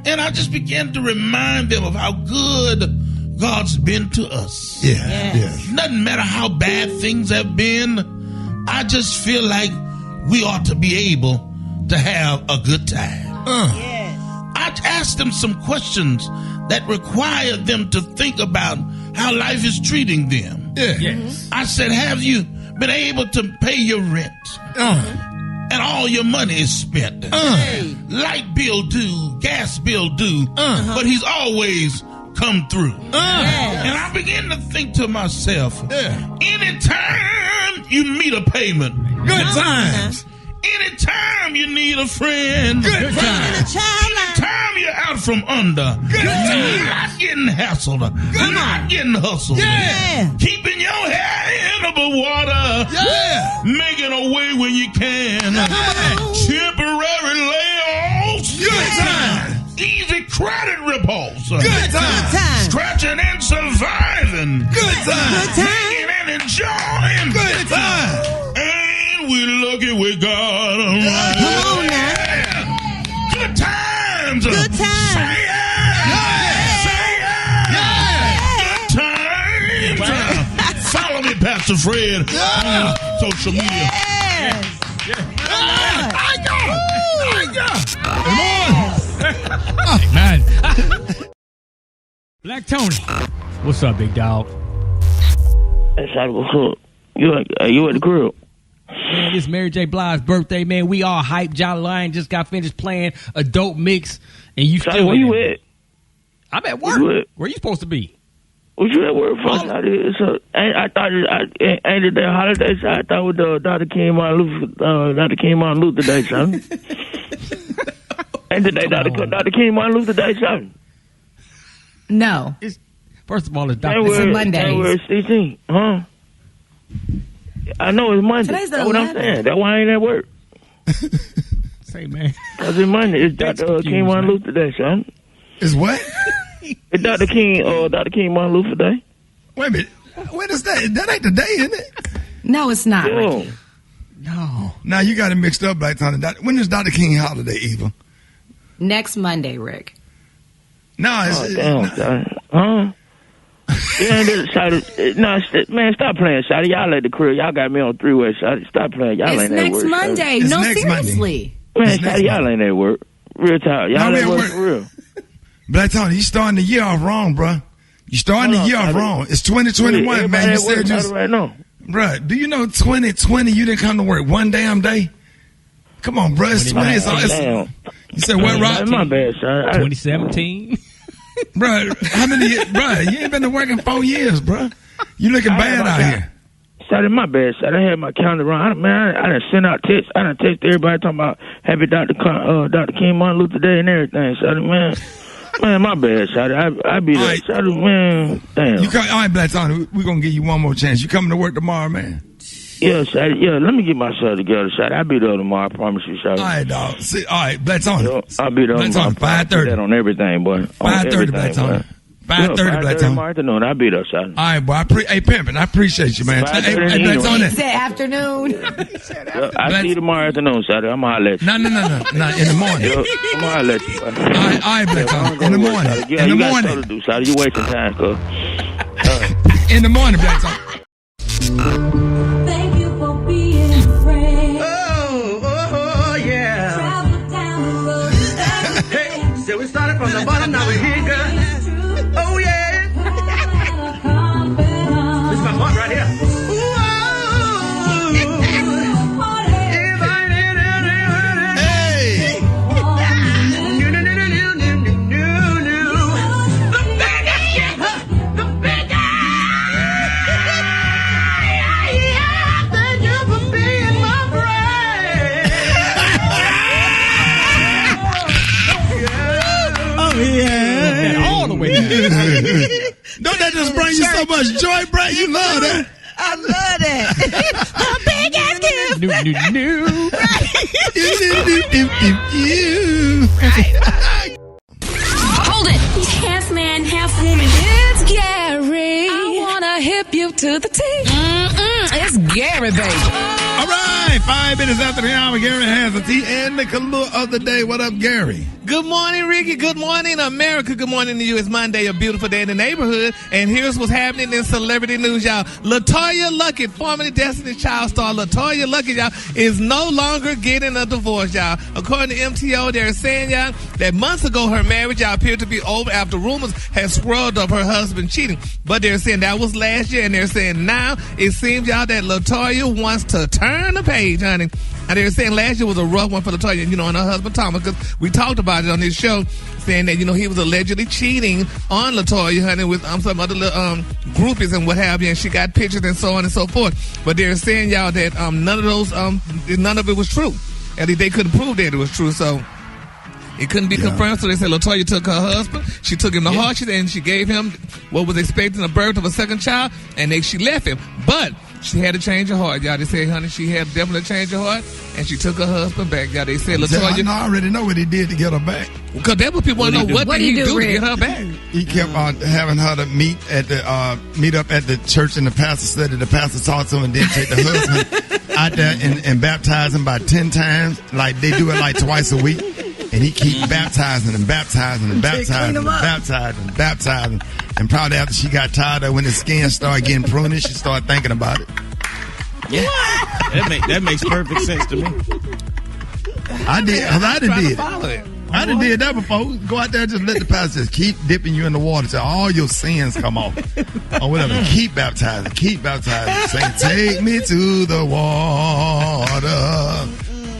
And I just began to remind them of how good God's been to us. Yeah. Doesn't matter how bad things have been. I just feel like we ought to be able to have a good time. I asked them some questions that required them to think about how life is treating them. Yes. I said, have you been able to pay your rent? And all your money is spent. Light bill due, gas bill due, but he's always come through. And I began to think to myself, anytime you meet a payment, good times. Anytime you need a friend, good times. Anytime you're out from under, good times. Not getting hassled, not getting hustled, keeping your head above water, making a way when you can, temporary layoffs, good times. Easy credit ripoffs, good times. Scratching and surviving, good times. Singing and enjoying, good times. We lucky we got them right. Come on now. Good times. Good times. Say yeah. Say yeah. Good times. Follow me, Pastor Fred, on social media. Man. Black Tony. What's up, big dog? Hey, Shotty, what's up? You at the crib? Man, it's Mary J. Blige's birthday, man. We all hyped. John Lyon just got finished playing a dope mix, and you still where you at? I'm at work. Where you supposed to be? Was you at work for I thought ain't it that holiday, so I thought it was Dr. King Martin Luther Day, son. Ain't today Dr. King Martin Luther Day, son? No. First of all, it's Monday. January 16th, huh? I know it's Monday. Today's the That's what I'm saying. That's why I ain't at work. Say, man. Because it's Monday. It's Dr. King Martin Luther Day, son. It's what? It's Dr. King Martin Luther Day. Wait a minute. When is that? That ain't the day, isn't it? No, it's not. Yo. No. Now you got it mixed up, Black Tony. When is Dr. King holiday, Eva? Next Monday, Rick. No, it's damn, huh? Yeah, no, man, stop playing, Shotty. Y'all at the crib. Y'all got me on three-way, Shotty. Stop playing. Y'all ain't at work. It's next Monday. Shotty. No, seriously. Man, Shotty, y'all ain't at work. Real time. Y'all at work for real. Black Tony, you starting the year off wrong, bro. You starting the year off wrong. It's 2021, man. You said just right now. Bro, do you know 2020 you didn't come to work one damn day? Come on, bro. You said what, Rob? My bad, son. 2017. Bro, how many years? Bro, you ain't been to work in 4 years, bro. You looking bad out here. Shawty, my bad, shawty. I had my calendar wrong. I done sent out texts. I done text everybody talking about happy Dr. King Martin Luther Day and everything, shawty, man. Man, my bad, shawty. I be there, shawty, man. Damn. All right, Black Tony, we're going to give you one more chance. You coming to work tomorrow, man? Yeah, shawty. Yeah, let me get myself together, shawty. I'll be there tomorrow, I promise you, shawty. All right, dog. All right, Black Tony. I'll be there tomorrow. 5:30. That on everything, boy. 5:30, Black Tony. 5:30, Black Tony. Tomorrow afternoon. I'll be there, shawty. All right, boy. Hey, Pimpin', I appreciate you, man. Hey, Black Tony. He said afternoon. I'll see you tomorrow afternoon, shawty. I'm going to holler at you. No. In the morning. I'm going to holler at you, boy. All right, Black Tony. In the morning. Yeah, in the you morning. got stuff to do, shawty. You wasting time, cuz. In the morning, Black Tony. Thank you for being a friend. Oh, yeah. Travel down the road. Hey, so we started from the bottom, now we're here, girl. Oh, yeah. This is my part right here. Don't that just bring you so much joy, bro? You love that. I love that. A big ass gift. Hold it. Half man, half woman. It's Gary. I wanna hip you to the T. It's Gary, baby. All right, 5 minutes after the hour, Gary has the tea and the color of the day. What up, Gary? Good morning, Ricky. Good morning, America. Good morning to you. It's Monday, a beautiful day in the neighborhood. And here's what's happening in celebrity news, y'all. Latoya Luckett, formerly Destiny's Child star Latoya Luckett, y'all, is no longer getting a divorce, y'all. According to MTO, they're saying, y'all, that months ago her marriage, y'all, appeared to be over after rumors had swirled of her husband cheating. But they're saying that was last year, and they're saying now it seems, y'all, that Latoya wants to turn the page, honey. And they were saying last year was a rough one for Latoya, you know, and her husband Thomas, because we talked about it on this show, saying that, you know, he was allegedly cheating on Latoya, honey, with some other groupies and what have you, and she got pictures and so on and so forth. But they're saying, y'all, that none of it was true. And they couldn't prove that it was true, so it couldn't be confirmed. So they said Latoya took her husband, she took him to Harshit, and she gave him what was expecting a birth of a second child, and she left him. But she had to change her heart, y'all. They said, honey, she had definitely changed her heart, and she took her husband back, y'all. They said Latoya. I already know what he did to get her back. Because that's what people want to know. What did he do to get her back? He kept on having her to meet up at the church, and the pastor said that the pastor talked to him and then take the husband out there and baptize him about 10 times. Like they do it like twice a week. And he keep baptizing and baptizing and baptizing and baptizing and baptizing. And probably after she got tired of when his skin started getting prunish, she started thinking about it. Yeah, that makes perfect sense to me. I did that before. Go out there and just let the pastor just keep dipping you in the water till all your sins come off. Or whatever. Keep baptizing. Saying, take me to the water.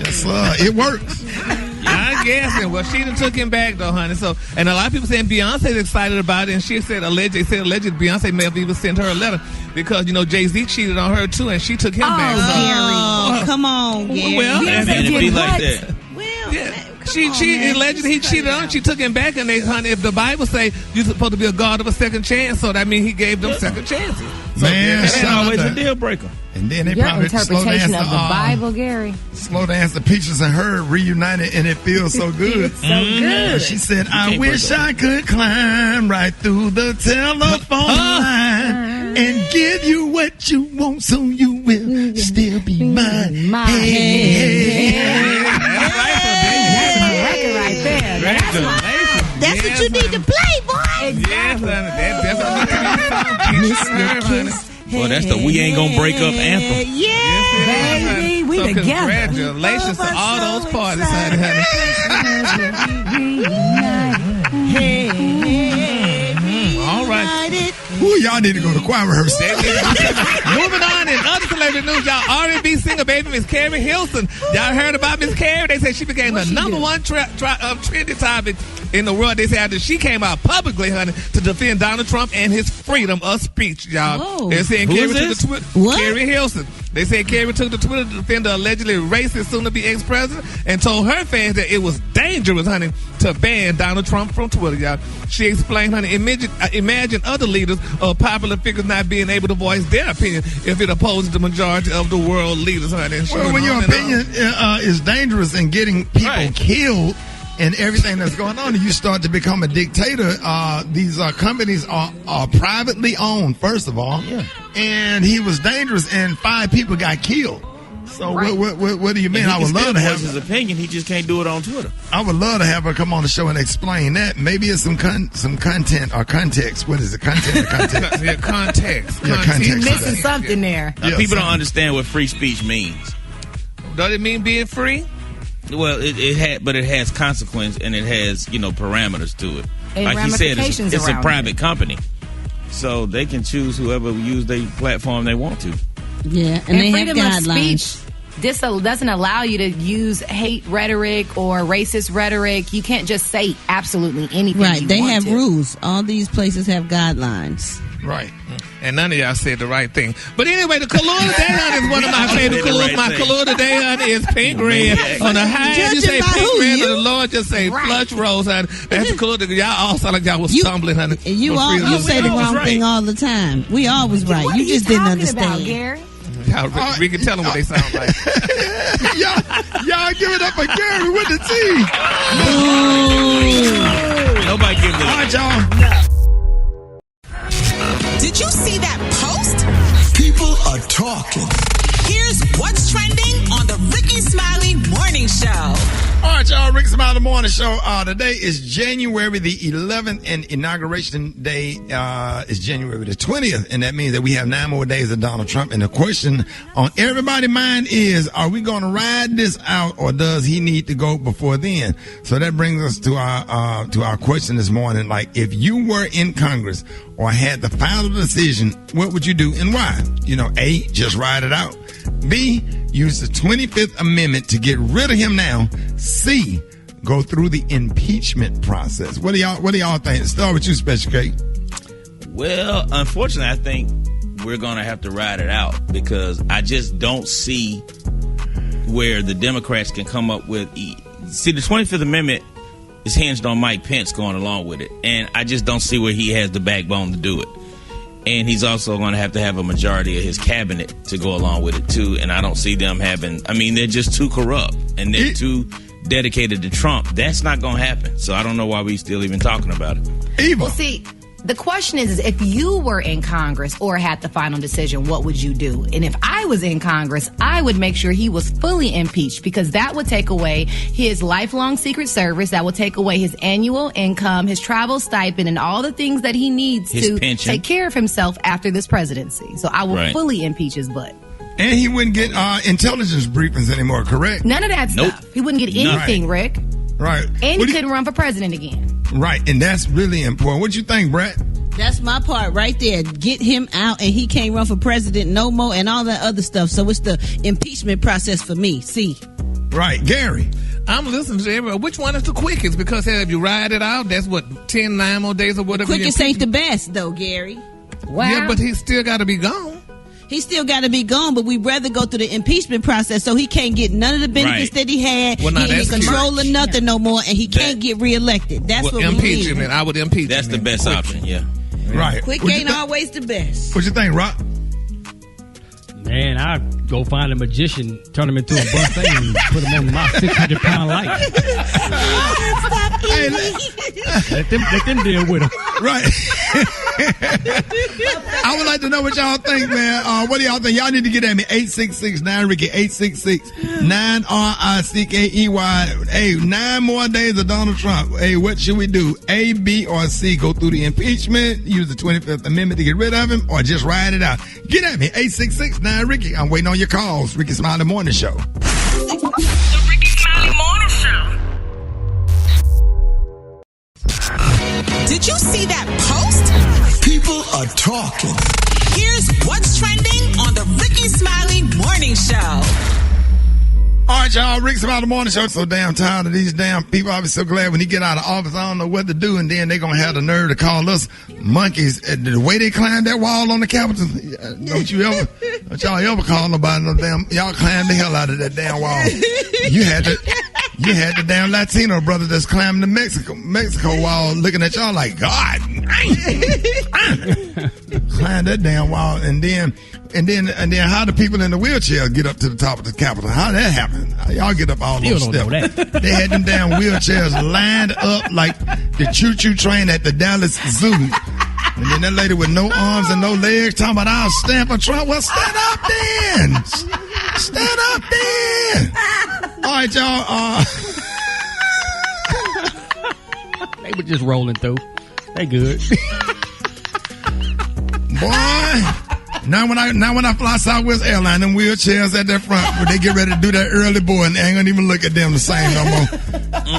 Yes, sir. It works. I guess. Well, she done took him back though, honey. So, and a lot of people saying Beyonce's excited about it, and she said alleged Beyonce may have even sent her a letter because, you know, Jay-Z cheated on her too, and she took him back. So, Gary. Come on, Gary. Well, and it be like that. Well, yeah. She allegedly he cheated on her. She took him back, and honey, if the Bible say you're supposed to be a God of a second chance, so that means he gave them second chances. So man, that's always a deal breaker. And then they Your probably interpretation of the Bible, Gary. Slow dance the Peaches and her reunited, and it feels so good. It's so good. She said, I wish I could climb right through the telephone line and give you what you want so you will still be mine. Hey. That's my record right there. That's what you need to play, boy. Yes, honey. Well, that's the We Ain't Gonna Break Up anthem. Yeah, baby, we so together. Congratulations to all those parties, honey. All right. Ooh, y'all need to go to choir rehearsal. Moving on in other celebrity news, y'all, R&B singer baby Miss Carrie Hilson. Y'all heard about Miss Carrie? They said she became the number one trendy topic in the world. They said after she came out publicly, honey, to defend Donald Trump and his freedom of speech, y'all. Whoa. They're saying Who Carrie is took this? the Twitter. What? Carrie Hilson. They said Carrie took to Twitter to defend the allegedly racist soon-to-be ex-president and told her fans that it was dangerous, honey, to ban Donald Trump from Twitter, y'all. She explained, honey, imagine other leaders or popular figures not being able to voice their opinion if it opposes the majority of the world leaders, honey. Well, when your opinion is dangerous and getting people killed and everything that's going on, and you start to become a dictator. These companies are privately owned, first of all, and he was dangerous, and 5 people got killed. So what do you mean? I would love to have his opinion. He just can't do it on Twitter. I would love to have her come on the show and explain that. Maybe it's some content or context. What is it? Content or context? Yeah, context. You're missing something there. People don't understand what free speech means. Does it mean being free? Well, it has consequence and it has parameters to it. And like you said, it's a around private company, so they can choose whoever use their platform they want to. Yeah, and they have freedom of guidelines. speech. This doesn't allow you to use hate rhetoric or racist rhetoric. You can't just say absolutely anything. Right, you they want have to. rules. All these places have guidelines. Right. And none of y'all said the right thing. But anyway, the color today, honey, is one of my favorite colors. My color today, honey, is pink red. On the high end, you say pink red. On the lower, just say flush rose, honey. That's the color that y'all all sound like y'all was stumbling, honey. You say the wrong thing all the time. We always right. What You are just you didn't talking understand. about, Gary? We can tell them what they sound like. y'all give it up for Gary with the T. Nobody give it up. All right, y'all. Did you see that post? People are talking. Here's what's trending on the Rickey Smiley Morning Show. All right, y'all. Rickey Smiley Morning Show. Today is January the 11th, and Inauguration Day is January the 20th, and that means that we have 9 more days of Donald Trump. And the question on everybody's mind is, are we going to ride this out, or does he need to go before then? So that brings us to our question this morning. Like, if you were in Congress or had the final decision, what would you do and why? A, just ride it out. B, use the 25th Amendment to get rid of him now. C, go through the impeachment process. What do y'all think? Start with you, Special K. Well, unfortunately, I think we're going to have to ride it out because I just don't see where the Democrats can come up with. See, the 25th Amendment is hinged on Mike Pence going along with it, and I just don't see where he has the backbone to do it. And he's also going to have a majority of his cabinet to go along with it, too. And I don't see them they're just too corrupt and they're too dedicated to Trump. That's not going to happen. So I don't know why we still even talking about it. Well, see, the question is if you were in Congress or had the final decision, what would you do? And if I was in Congress, I would make sure he was fully impeached because that would take away his lifelong Secret Service, that would take away his annual income, his travel stipend, and all the things that he needs to take care of himself after this presidency. So I will fully impeach his butt. And he wouldn't get intelligence briefings anymore, correct? None of that stuff. He wouldn't get anything, Rick. Right. And he couldn't run for president again. Right, and that's really important. What you think, Brett? That's my part right there. Get him out, and he can't run for president no more, and all that other stuff. So it's the impeachment process for me. See, right, Gary. I'm listening to everybody. Which one is the quickest? Because if you ride it out, that's what 9 more days or whatever. The quickest ain't the best, though, Gary. Wow. Yeah, but he still got to be gone. He still got to be gone, but we'd rather go through the impeachment process so he can't get none of the benefits that he had. Well, he ain't in control of nothing no more, and he can't get reelected. That's what we impeach need. him, and I would impeach him. That's the best option, yeah. Right. Quick ain't always the best. What you think, Rock? Man, I'd go find a magician, turn him into a buffet, and put him on my 600-pound life. Let them deal with him. Right. I would like to know what y'all think, man. What do y'all think? Y'all need to get at me. 866-9-RICKY. 866-9-RICKEY. Hey, 9 more days of Donald Trump. Hey, what should we do? A, B, or C? Go through the impeachment, use the 25th Amendment to get rid of him, or just ride it out? Get at me. 866-9-RICKY. I'm waiting on your calls. Rickey Smiley Morning Show. The Rickey Smiley Morning Show. Did you see that post? People are talking. Here's what's trending on the Rickey Rickey Smiley Morning Show. All right, y'all. Rickey Smiley Morning Show. So damn tired of these damn people. I'll be so glad when he get out of office. I don't know what to do, and then they gonna have the nerve to call us monkeys. The way they climbed that wall on the Capitol. Don't y'all ever call nobody no damn? Y'all climbed the hell out of that damn wall. You had the damn Latino brother that's climbing the Mexico wall, looking at y'all like God. Climb that damn wall, and then how the people in the wheelchair get up to the top of the Capitol? How that happen? How y'all get up all those steps? They had them damn wheelchairs lined up like the choo-choo train at the Dallas Zoo. And then that lady with no arms and no legs talking about I'll stamp a Trump. Well, stand up then. Stand up then. All right, y'all. They were just rolling through. They good. Boy. Now when I fly Southwest Airlines, them wheelchairs at that front, when they get ready to do that early boarding, I ain't gonna even look at them the same no more.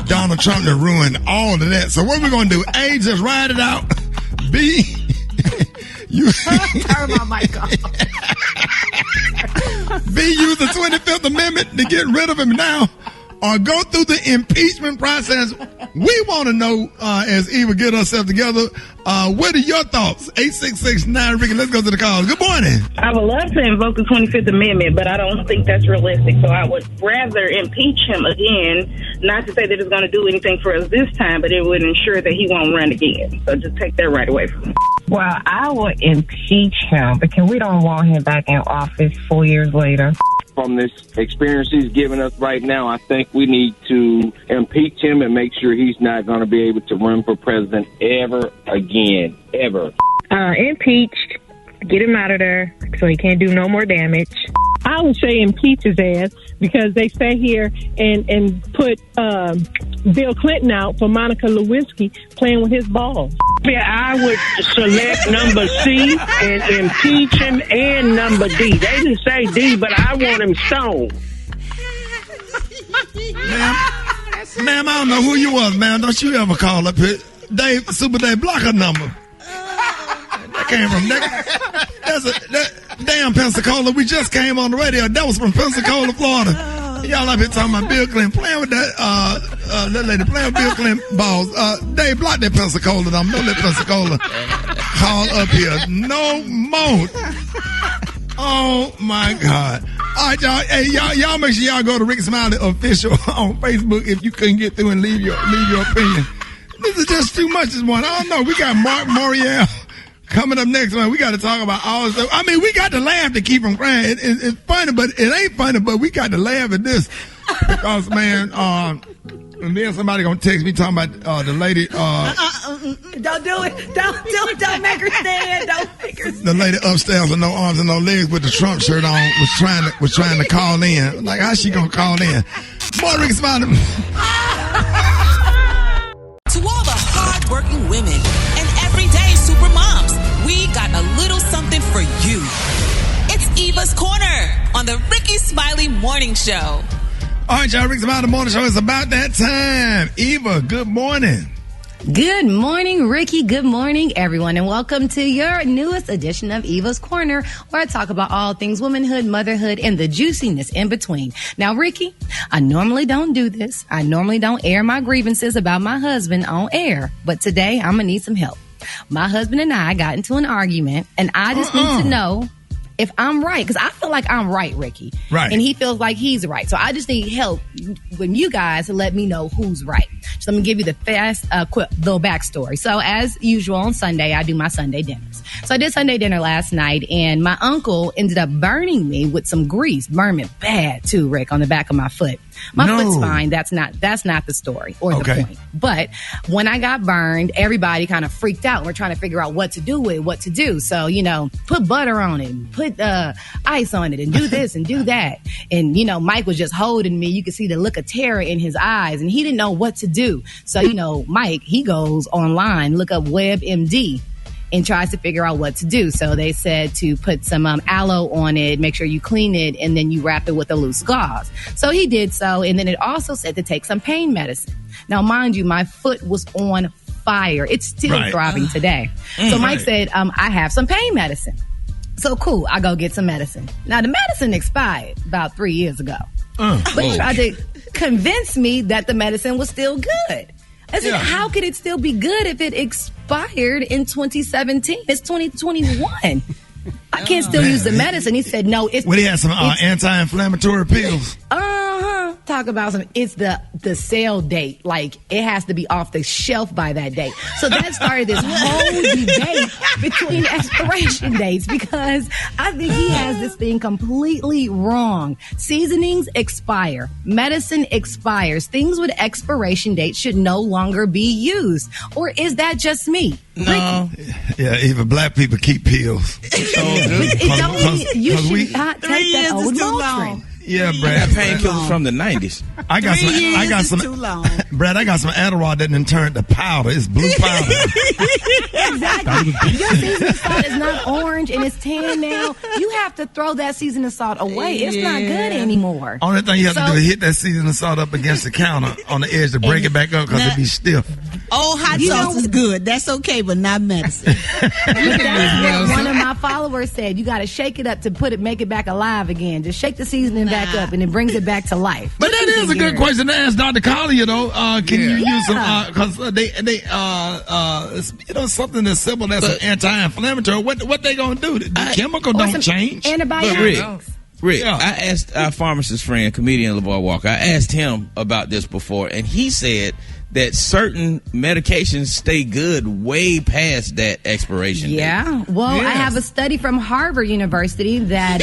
Donald Trump done ruined all of that. So what we gonna do? A, just ride it out. B, you turn my mic off. B, use the 25th Amendment to get rid of him now, or go through the impeachment process. We want to know, as Eva get herself together, what are your thoughts? 866-9-RICKY. Let's go to the calls. Good morning. I would love to invoke the 25th Amendment, but I don't think that's realistic. So I would rather impeach him again, not to say that it's going to do anything for us this time, but it would ensure that he won't run again. So just take that right away from him. Well, I would impeach him because we don't want him back in office 4 years later. From this experience he's giving us right now, I think we need to impeach him and make sure he's not going to be able to run for president ever again, ever. Impeached, get him out of there so he can't do no more damage. I would say impeach his ass because they sat here and put Bill Clinton out for Monica Lewinsky playing with his balls. Yeah, I would select number C and impeach him and number D. They didn't say D, but I want him stoned. Ma'am, I don't know who you was, ma'am. Don't you ever call up here. Super Dave, block her number. That came from that damn Pensacola. We just came on the radio. That was from Pensacola, Florida. Y'all up here talking about Bill Clinton playing with that lady playing with Bill Clinton balls. Dave, block that Pensacola number. Don't let Pensacola call up here no more. Oh my God. All right, y'all. Hey, y'all make sure y'all go to Rickey Smiley Official on Facebook if you couldn't get through and leave your opinion. This is just too much this morning. I don't know. We got Mark Morial coming up next, man. We got to talk about all this stuff. I mean, we got to laugh to keep from crying. It's funny, but it ain't funny, but we got to laugh at this. Because, man, and then somebody going to text me talking about the lady. Don't do it. Don't make her stand. Don't make her stand. The lady upstairs with no arms and no legs with the Trump shirt on was trying to call in. Like, how's she going to call in? Boy, Rickey Smiley. To all the hard-working women and everyday super moms, we got a little something for you. It's Eva's Corner on the Rickey Smiley Morning Show. All right, y'all, Rickey Smiley Morning Show. It's about that time. Eva, good morning. Good morning, Ricky. Good morning, everyone, and welcome to your newest edition of Eva's Corner, where I talk about all things womanhood, motherhood, and the juiciness in between. Now, Ricky, I normally don't do this. I normally don't air my grievances about my husband on air, but today I'm gonna need some help. My husband and I got into an argument, and I just need to know if I'm right, because I feel like I'm right, Ricky. Right. And he feels like he's right. So I just need help from you guys to let me know who's right. So let me give you the fast, quick little backstory. So as usual on Sunday, I do my Sunday dinners. So I did Sunday dinner last night, and my uncle ended up burning me with some grease. Burned me bad too, Rick, on the back of my foot. My foot's fine. That's not the story or the point. But when I got burned, everybody kind of freaked out. We're trying to figure out what to do with it, what to do. So, put butter on it, put ice on it, and do this and do that. And, Mike was just holding me. You could see the look of terror in his eyes, and he didn't know what to do. So, Mike, he goes online, look up WebMD, and tries to figure out what to do. So they said to put some aloe on it, make sure you clean it, and then you wrap it with a loose gauze. So he did so, and then it also said to take some pain medicine. Now, mind you, my foot was on fire. It's still throbbing today. So Mike said, I have some pain medicine. So cool, I go get some medicine. Now, the medicine expired about 3 years ago. But he tried to convince me that the medicine was still good. I said, how could it still be good if it expired in 2017? It's 2021. I can't still use the medicine. He said, no, it's... Well, he had some anti-inflammatory pills. Talk about some... It's the sale date. Like, it has to be off the shelf by that date. So that started this whole debate between expiration dates because I think he has this thing completely wrong. Seasonings expire. Medicine expires. Things with expiration dates should no longer be used. Or is that just me? No. Yeah, even black people keep pills. You should not take that old Motrin. Yeah, Brad. Painkillers from the 90s. I got some. Too long. Brad, I got some Adderall that done turned to powder. It's blue powder. Exactly. Your seasoning salt is not orange and it's tan now. You have to throw that seasoning salt away. It's not good anymore. Only thing you have to do is hit that seasoning salt up against the counter on the edge to break it back up because it be stiff. Oh, hot sauce is good. That's okay, but not medicine. That's what one of my followers said. You got to shake it up to make it back alive again. Just shake the seasoning back up and it brings it back to life. But that is a good question to ask Dr. Collier, though. Can you use some, because they something as simple as an anti-inflammatory. What they gonna do? The chemical don't change. Antibiotics. Rick, I asked our pharmacist friend, comedian LeVar Walker, I asked him about this before, and he said that certain medications stay good way past that expiration date. Yeah. Well, I have a study from Harvard University that...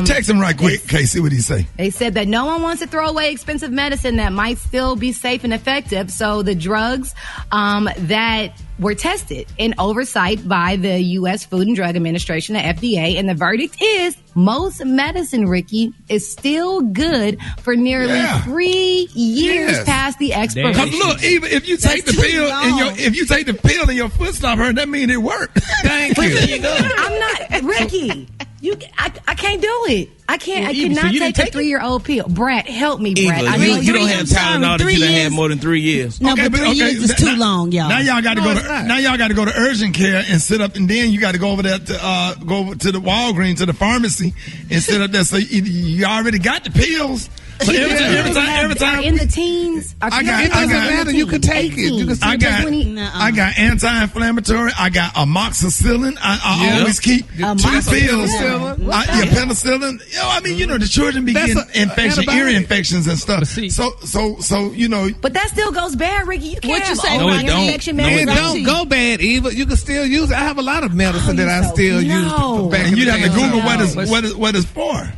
Text him right quick, Casey, what did he say? They said that no one wants to throw away expensive medicine that might still be safe and effective. So the drugs that were tested in oversight by the U.S. Food and Drug Administration, the FDA, and the verdict is most medicine, Ricky, is still good for nearly 3 years past the expiration. Because look, even if you take the pill and your foot stop hurting, that means it worked. Thank you. There you go. I'm not Ricky. I can't do it. I can't. I cannot take a 3-year-old pill. Brad, help me, Brad. You don't have Tylenol that you done had more than 3 years. No, but 3 years is too long, y'all. Now y'all got to go to. Now y'all got to go to urgent care and sit up, and then you got to go over there to go over to the Walgreens, to the pharmacy, and sit up there. So you already got the pills. So every time in the teens, it doesn't matter. You can take it. You can I got anti-inflammatory. I got amoxicillin. I always keep 2 pills. Penicillin. I mean, the children be getting ear infections and stuff. So But that still goes bad, Ricky. You can't have infection medicine. It don't go bad, Eva. You can still use it. I have a lot of medicine that I still use. And you'd have to Google what it's for.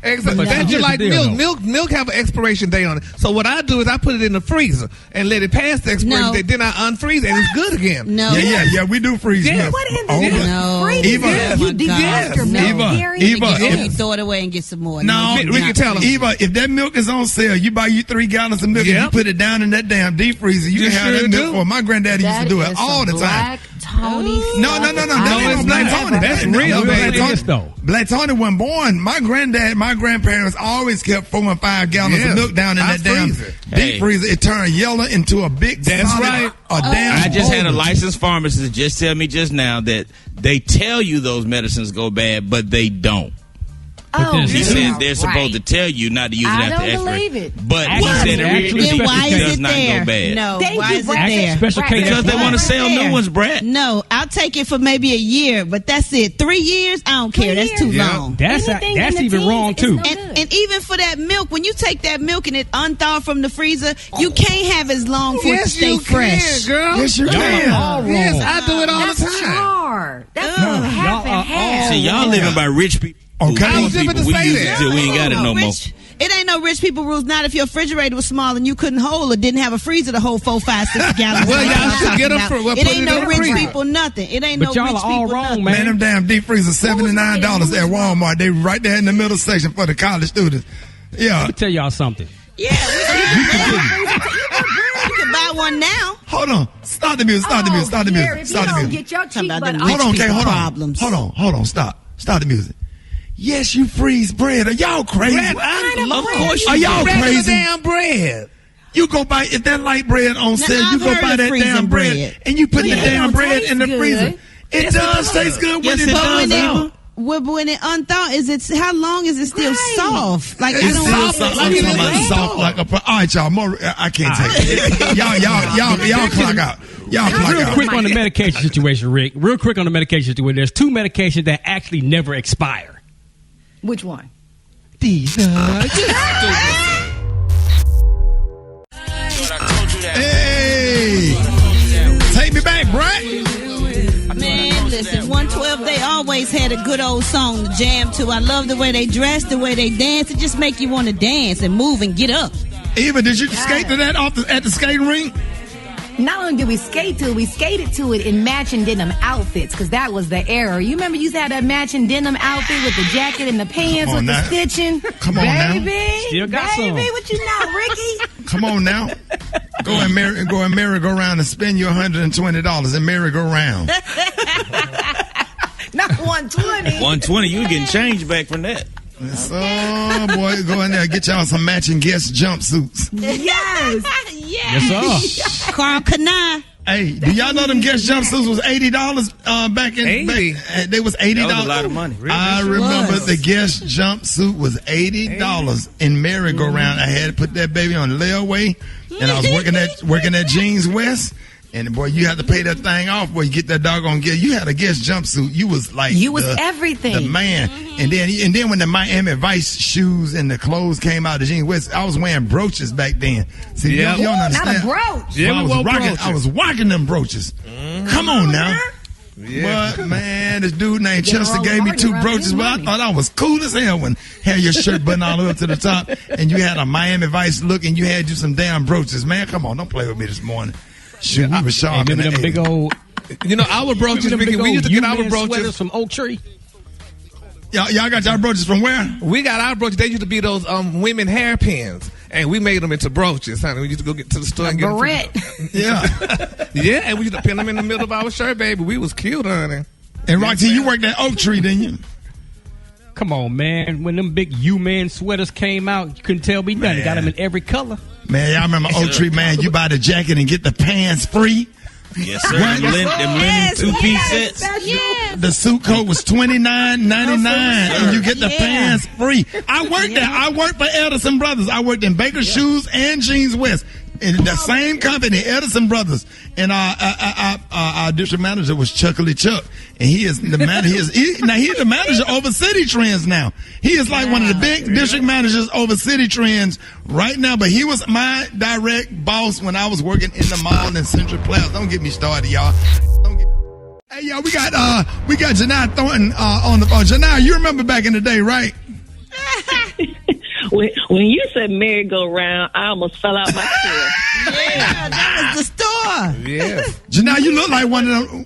Exactly. That's just like milk. Milk have an expiration date on it. So what I do is I put it in the freezer and let it pass the expiration date. Then I unfreeze it and it's good again. No. Yeah. We do freeze milk. What is it? No. Eva. You defrost your milk. Eva. You throw it away and get some more. No, Ricky, tell them. Eva, if that milk is on sale, you buy 3 gallons of milk and you put it down in that damn deep freezer. You can have that milk for. My granddaddy used to do it all the time. Tony. No. That ain't Black Tony. That's real, baby. Black Tony wasn't born. My grandparents always kept 4 and 5 gallons of milk down in that damn deep freezer. It turned yellow into a big. That's right. I just had a licensed pharmacist just tell me just now that they tell you those medicines go bad, but they don't. He said they're supposed to tell you not to use it after expiration. I don't believe it. But he said it why does not go bad. No, why is it there? Because they want to sell new ones, Brad. No, I'll take it for maybe a year, but that's it. 3 years, I don't care. That's too long. That's even wrong too. And even for that milk, when you take that milk and it unthawed from the freezer, you can't have as long for it to stay fresh. Girl. Yes, you can. Yes, I do it all the time. That's half and half. See, y'all living by rich people. Okay. I was just about to say that. We ain't got it no more. It ain't no rich people rules. Not if your refrigerator was small and you couldn't hold or didn't have a freezer to hold 4, 5, 6 gallons. Well, y'all should get them. It ain't no rich people nothing. It ain't no rich people all wrong, man. Them damn deep freezers $79 at Walmart. They right there in the middle section for the college students. Yeah. Let me tell y'all something. Yeah, you can buy one now. Hold on. Stop the music. Stop the music. Get your cheek butt hold on. Stop the music. Yes, you freeze bread. Are y'all crazy? Of course, are y'all crazy? Damn bread. You go buy if that light bread on sale. You go buy that damn bread and you put the damn bread in the freezer. It does taste good when it does. when it unthaw, how long is it still soft? Like It's I don't still soft, soft like a. All right, y'all. More, I can't take it. Y'all clock out. Y'all clock Real out. quick on the medication situation, Rick. Real quick on the medication situation. There's 2 medications that actually never expire. Which one? These. Hey, take me back, Brett. Man, listen, 112, they always had a good old song to jam to. I love the way they dress, the way they dance. It just make you want to dance and move and get up. Eva, did you skate to that at the skating rink? Not only did we skate to it, we skated to it in matching denim outfits because that was the era. You remember you used to have that matching denim outfit with the jacket and the pants with the stitching? Come on now. Still got some. What you know, Ricky? Come on now. Go and merry-go-round and spend your $120 and merry-go-round. Not 120. 120, you getting change back from that. So, boy, go in there and get y'all some matching Guess jumpsuits. Yes. Yes, sir. Carl Kanai. Hey, do y'all know them Guess jumpsuits was $80 back in? 80? They was $80. That was a lot of money. Really? I remember the Guess jumpsuit was $80 in merry-go-round. I had to put that baby on layaway, and I was working at Jeans West. And boy, you had to pay that thing off. Boy, you get that doggone Guess. You had a Guess jumpsuit. You was like everything. The man. And then when the Miami Vice shoes and the clothes came out of Jeans West, I was wearing brooches back then. See, you don't understand. Not a brooch. Yeah, I was rocking them brooches. Come on now. Yeah. But man, this dude named Chester gave me 2 brooches. But I thought I was cool as hell when you had your shirt button all the way up to the top, and you had a Miami Vice look, and you had you some damn brooches. Man, come on, don't play with me this morning. Shoot, we were sharp in the them big old. You know, our brooches, Ricky, we used to get our brooches from Oak Tree. Y'all got y'all brooches from where? We got our brooches. They used to be those women hairpins, and we made them into brooches. Honey. We used to go get to the store and get them. Yeah. Yeah, and we used to pin them in the middle of our shirt, baby. We was cute, honey. And Roxy, you worked at Oak Tree, didn't you? Come on, man. When them big U-Man sweaters came out, you couldn't tell me nothing. Got them in every color. Man, y'all remember Oak Tree, man? You buy the jacket and get the pants free. Yes, sir. Them linen 2-piece sets. Yes. The suit coat was $29.99, and you get the pants free. I worked there. I worked for Edison Brothers. I worked in Baker Shoes and Jeans West. In the same company, Edison Brothers, and our district manager was Chuckly Chuck, and he is the manager. He's the manager over City Trends now. He is like one of the big district managers over City Trends right now. But he was my direct boss when I was working in the mall in Central Plaza. Don't get me started, y'all. Hey, y'all, we got Janai Thornton on the phone. Janai, you remember back in the day, right? When you said merry-go-round, I almost fell out my chair. Yeah, that was the store. Yeah. Janai, you look like one of them.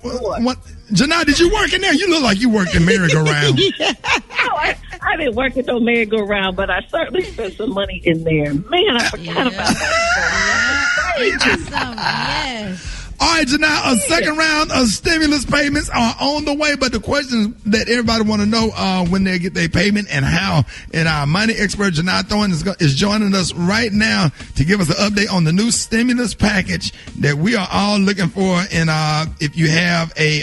Janai, did you work in there? You look like you worked in merry-go-round. No, I didn't work at no merry-go-round, but I certainly spent some money in there. Man, I forgot about that. Yes. All right, Janai, a second round of stimulus payments are on the way, but the question that everybody want to know when they get their payment and how. And our money expert, Janai Thornton, is joining us right now to give us an update on the new stimulus package that we are all looking for. And if you have a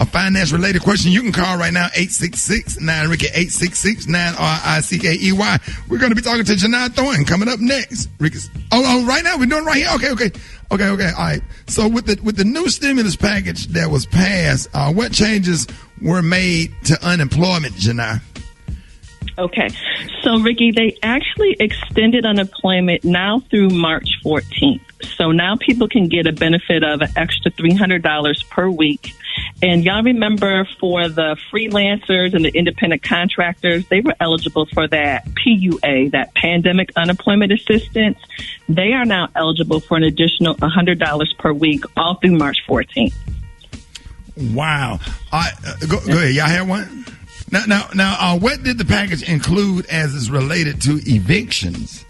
finance-related question, you can call right now, 866-9-RICKY, 866-9-RICKEY. We're going to be talking to Janai Thornton coming up next. Right now? We're doing it right here? Okay. All right. So with the new stimulus package that was passed, what changes were made to unemployment, Janai? Okay. So, Ricky, they actually extended unemployment now through March 14th. So now people can get a benefit of an extra $300 per week. And y'all remember for the freelancers and the independent contractors, they were eligible for that PUA, that Pandemic Unemployment Assistance. They are now eligible for an additional $100 per week all through March 14th. Wow. Go ahead. Y'all have one? Now, what did the package include as is related to evictions?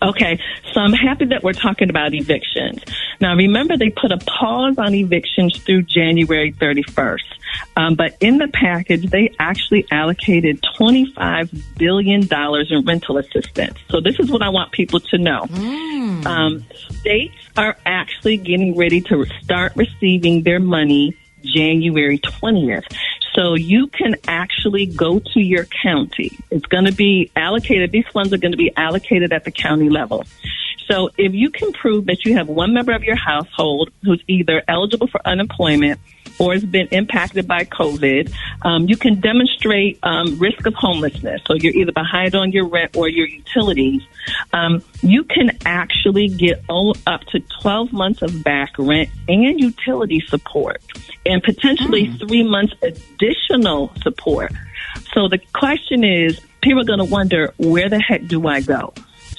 Okay, so I'm happy that we're talking about evictions. Now, remember, they put a pause on evictions through January 31st. But in the package, they actually allocated $25 billion in rental assistance. So this is what I want people to know. States are actually getting ready to start receiving their money January 20th. So you can actually go to your county. It's going to be allocated. These funds are going to be allocated at the county level. So if you can prove that you have one member of your household who's either eligible for unemployment or has been impacted by COVID, you can demonstrate risk of homelessness. So you're either behind on your rent or your utilities. You can actually get up to 12 months of back rent and utility support and potentially 3 months additional support. So the question is, people are going to wonder, where the heck do I go?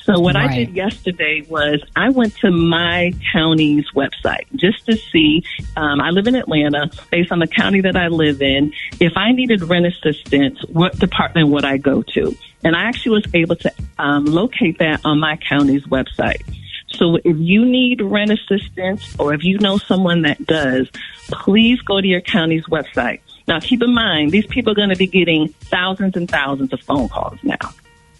So what I did yesterday was I went to my county's website just to see, I live in Atlanta, based on the county that I live in, if I needed rent assistance, what department would I go to? And I actually was able to locate that on my county's website. So if you need rent assistance or if you know someone that does, please go to your county's website. Now, keep in mind, these people are going to be getting thousands and thousands of phone calls now.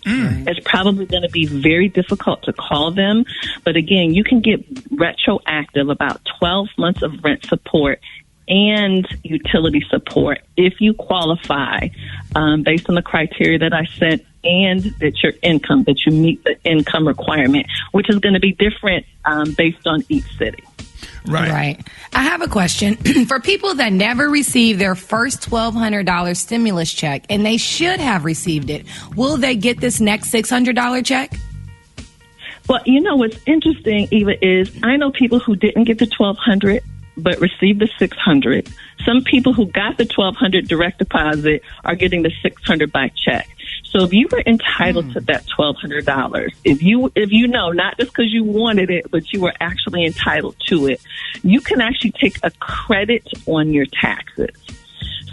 It's probably going to be very difficult to call them. But again, you can get retroactive about 12 months of rent support and utility support if you qualify based on the criteria that I sent and that your income, that you meet the income requirement, which is going to be different based on each city. Right. I have a question. For people that never received their first $1,200 stimulus check, and they should have received it, will they get this next $600 check? Well, you know what's interesting, Eva, is I know people who didn't get the $1,200 but received the $600. Some people who got the $1,200 direct deposit are getting the $600 by check. So if you were entitled to that $1,200, if you know, not just because you wanted it, but you were actually entitled to it, you can actually take a credit on your taxes.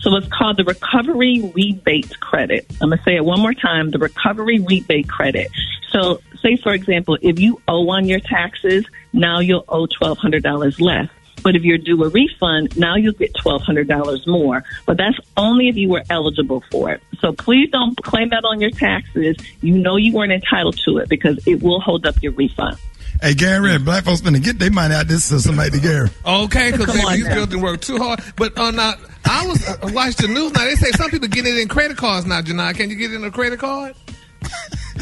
So it's called the Recovery Rebate Credit. I'm going to say it one more time, the Recovery Rebate Credit. So say, for example, if you owe on your taxes, now you'll owe $1,200 less. But if you're due a refund, now you'll get $1,200 more. But that's only if you were eligible for it. So please don't claim that on your taxes. You know you weren't entitled to it because it will hold up your refund. Hey, Gary, black folks finna get their money out this system, mate, Gary. Okay, because these girls can work too hard. But now, I watched the news now. They say some people get it in credit cards now, Janai. Can you get it in a credit card?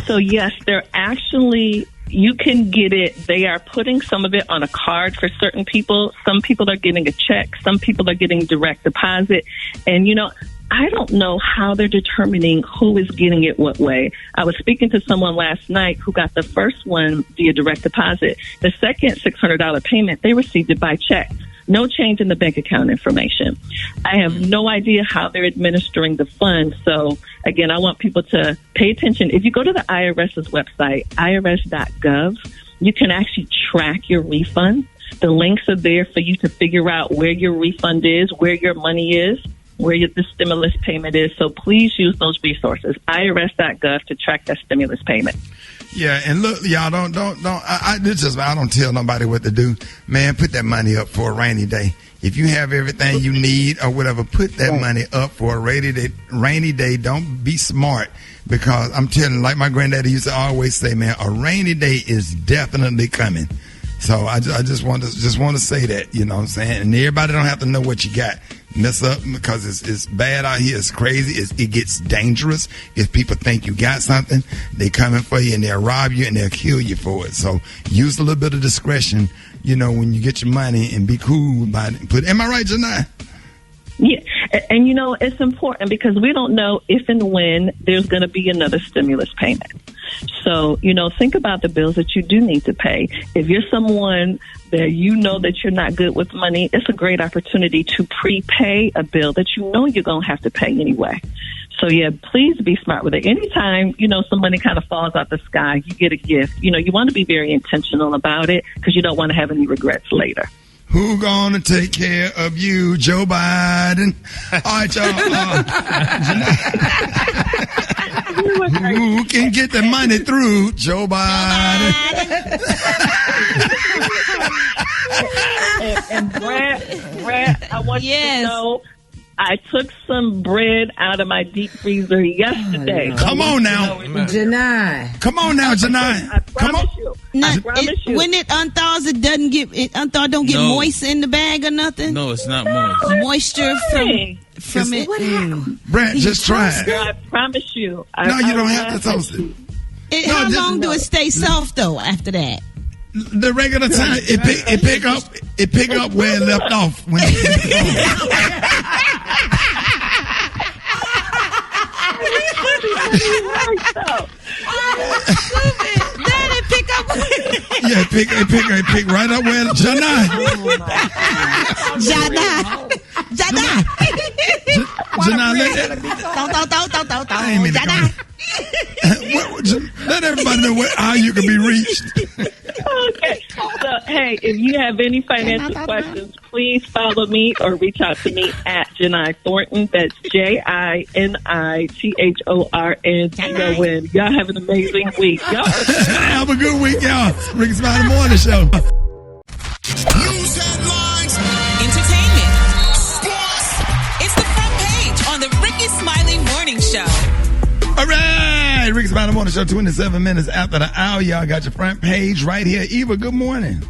So, yes, they're actually... You can get it. They are putting some of it on a card for certain people. Some people are getting a check. Some people are getting direct deposit. And, you know, I don't know how they're determining who is getting it what way. I was speaking to someone last night who got the first one via direct deposit. The second $600 payment, they received it by check. No change in the bank account information. I have no idea how they're administering the funds. So, again, I want people to pay attention. If you go to the IRS's website, irs.gov, you can actually track your refund. The links are there for you to figure out where your refund is, where your money is, where the stimulus payment is. So please use those resources, irs.gov, to track that stimulus payment. Yeah, and look, y'all I don't tell nobody what to do. Man, put that money up for a rainy day. If you have everything you need or whatever, put that money up for a rainy day. Don't be smart, because I'm telling you, like my granddaddy used to always say, man, a rainy day is definitely coming. So I just want to say that, you know what I'm saying? And everybody don't have to know what you got. Mess up, because it's bad out here. It's crazy. It gets dangerous. If people think you got something, they coming for you and they'll rob you and they'll kill you for it. So use a little bit of discretion, you know, when you get your money, and be cool about it. Am I right, Janai? Yeah, and you know, it's important because we don't know if and when there's going to be another stimulus payment. So, you know, think about the bills that you do need to pay. If you're someone that you know that you're not good with money, it's a great opportunity to prepay a bill that you know you're going to have to pay anyway. So, yeah, please be smart with it. Anytime, you know, some money kind of falls out the sky, you get a gift. You know, you want to be very intentional about it because you don't want to have any regrets later. Who gonna take care of you, Joe Biden? All right, y'all. Who can get the money through, Joe Biden? and Brad, I want you to know I took some bread out of my deep freezer yesterday. Come on now. Janai. Come on now, Janai. Come on. When it unthaws, it doesn't get don't get moist in the bag or nothing. No, it's not moist. Moisture from it. Brad, just try it. I promise you. No, you don't have to toast it. How long do it stay soft though after that? The regular time, it pick up where it left off when it Daddy, pick up. Yeah, it pick right up where Janai. Let everybody know how you can be reached. Okay. So, hey, if you have any financial questions, please follow me or reach out to me at Janai Thornton. That's JINITHORNTON. Y'all have an amazing week. Y'all have a good week, y'all. Rickey Smiley Morning Show. News headlines, entertainment, sports. It's the front page on the Rickey Smiley Morning Show. All right, Rickey Smiley Morning Show, 27 minutes after the hour. Y'all got your front page right here. Eva, good morning.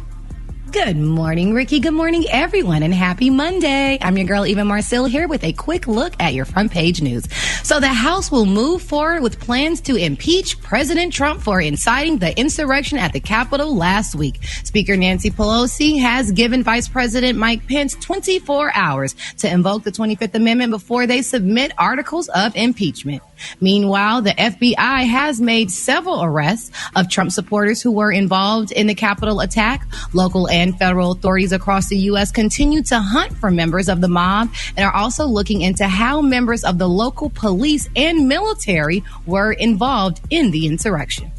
Good morning, Ricky. Good morning, everyone, and happy Monday. I'm your girl, Eva Marcel, here with a quick look at your front page news. So the House will move forward with plans to impeach President Trump for inciting the insurrection at the Capitol last week. Speaker Nancy Pelosi has given Vice President Mike Pence 24 hours to invoke the 25th Amendment before they submit articles of impeachment. Meanwhile, the FBI has made several arrests of Trump supporters who were involved in the Capitol attack. Local and federal authorities across the U.S. continue to hunt for members of the mob and are also looking into how members of the local police and military were involved in the insurrection.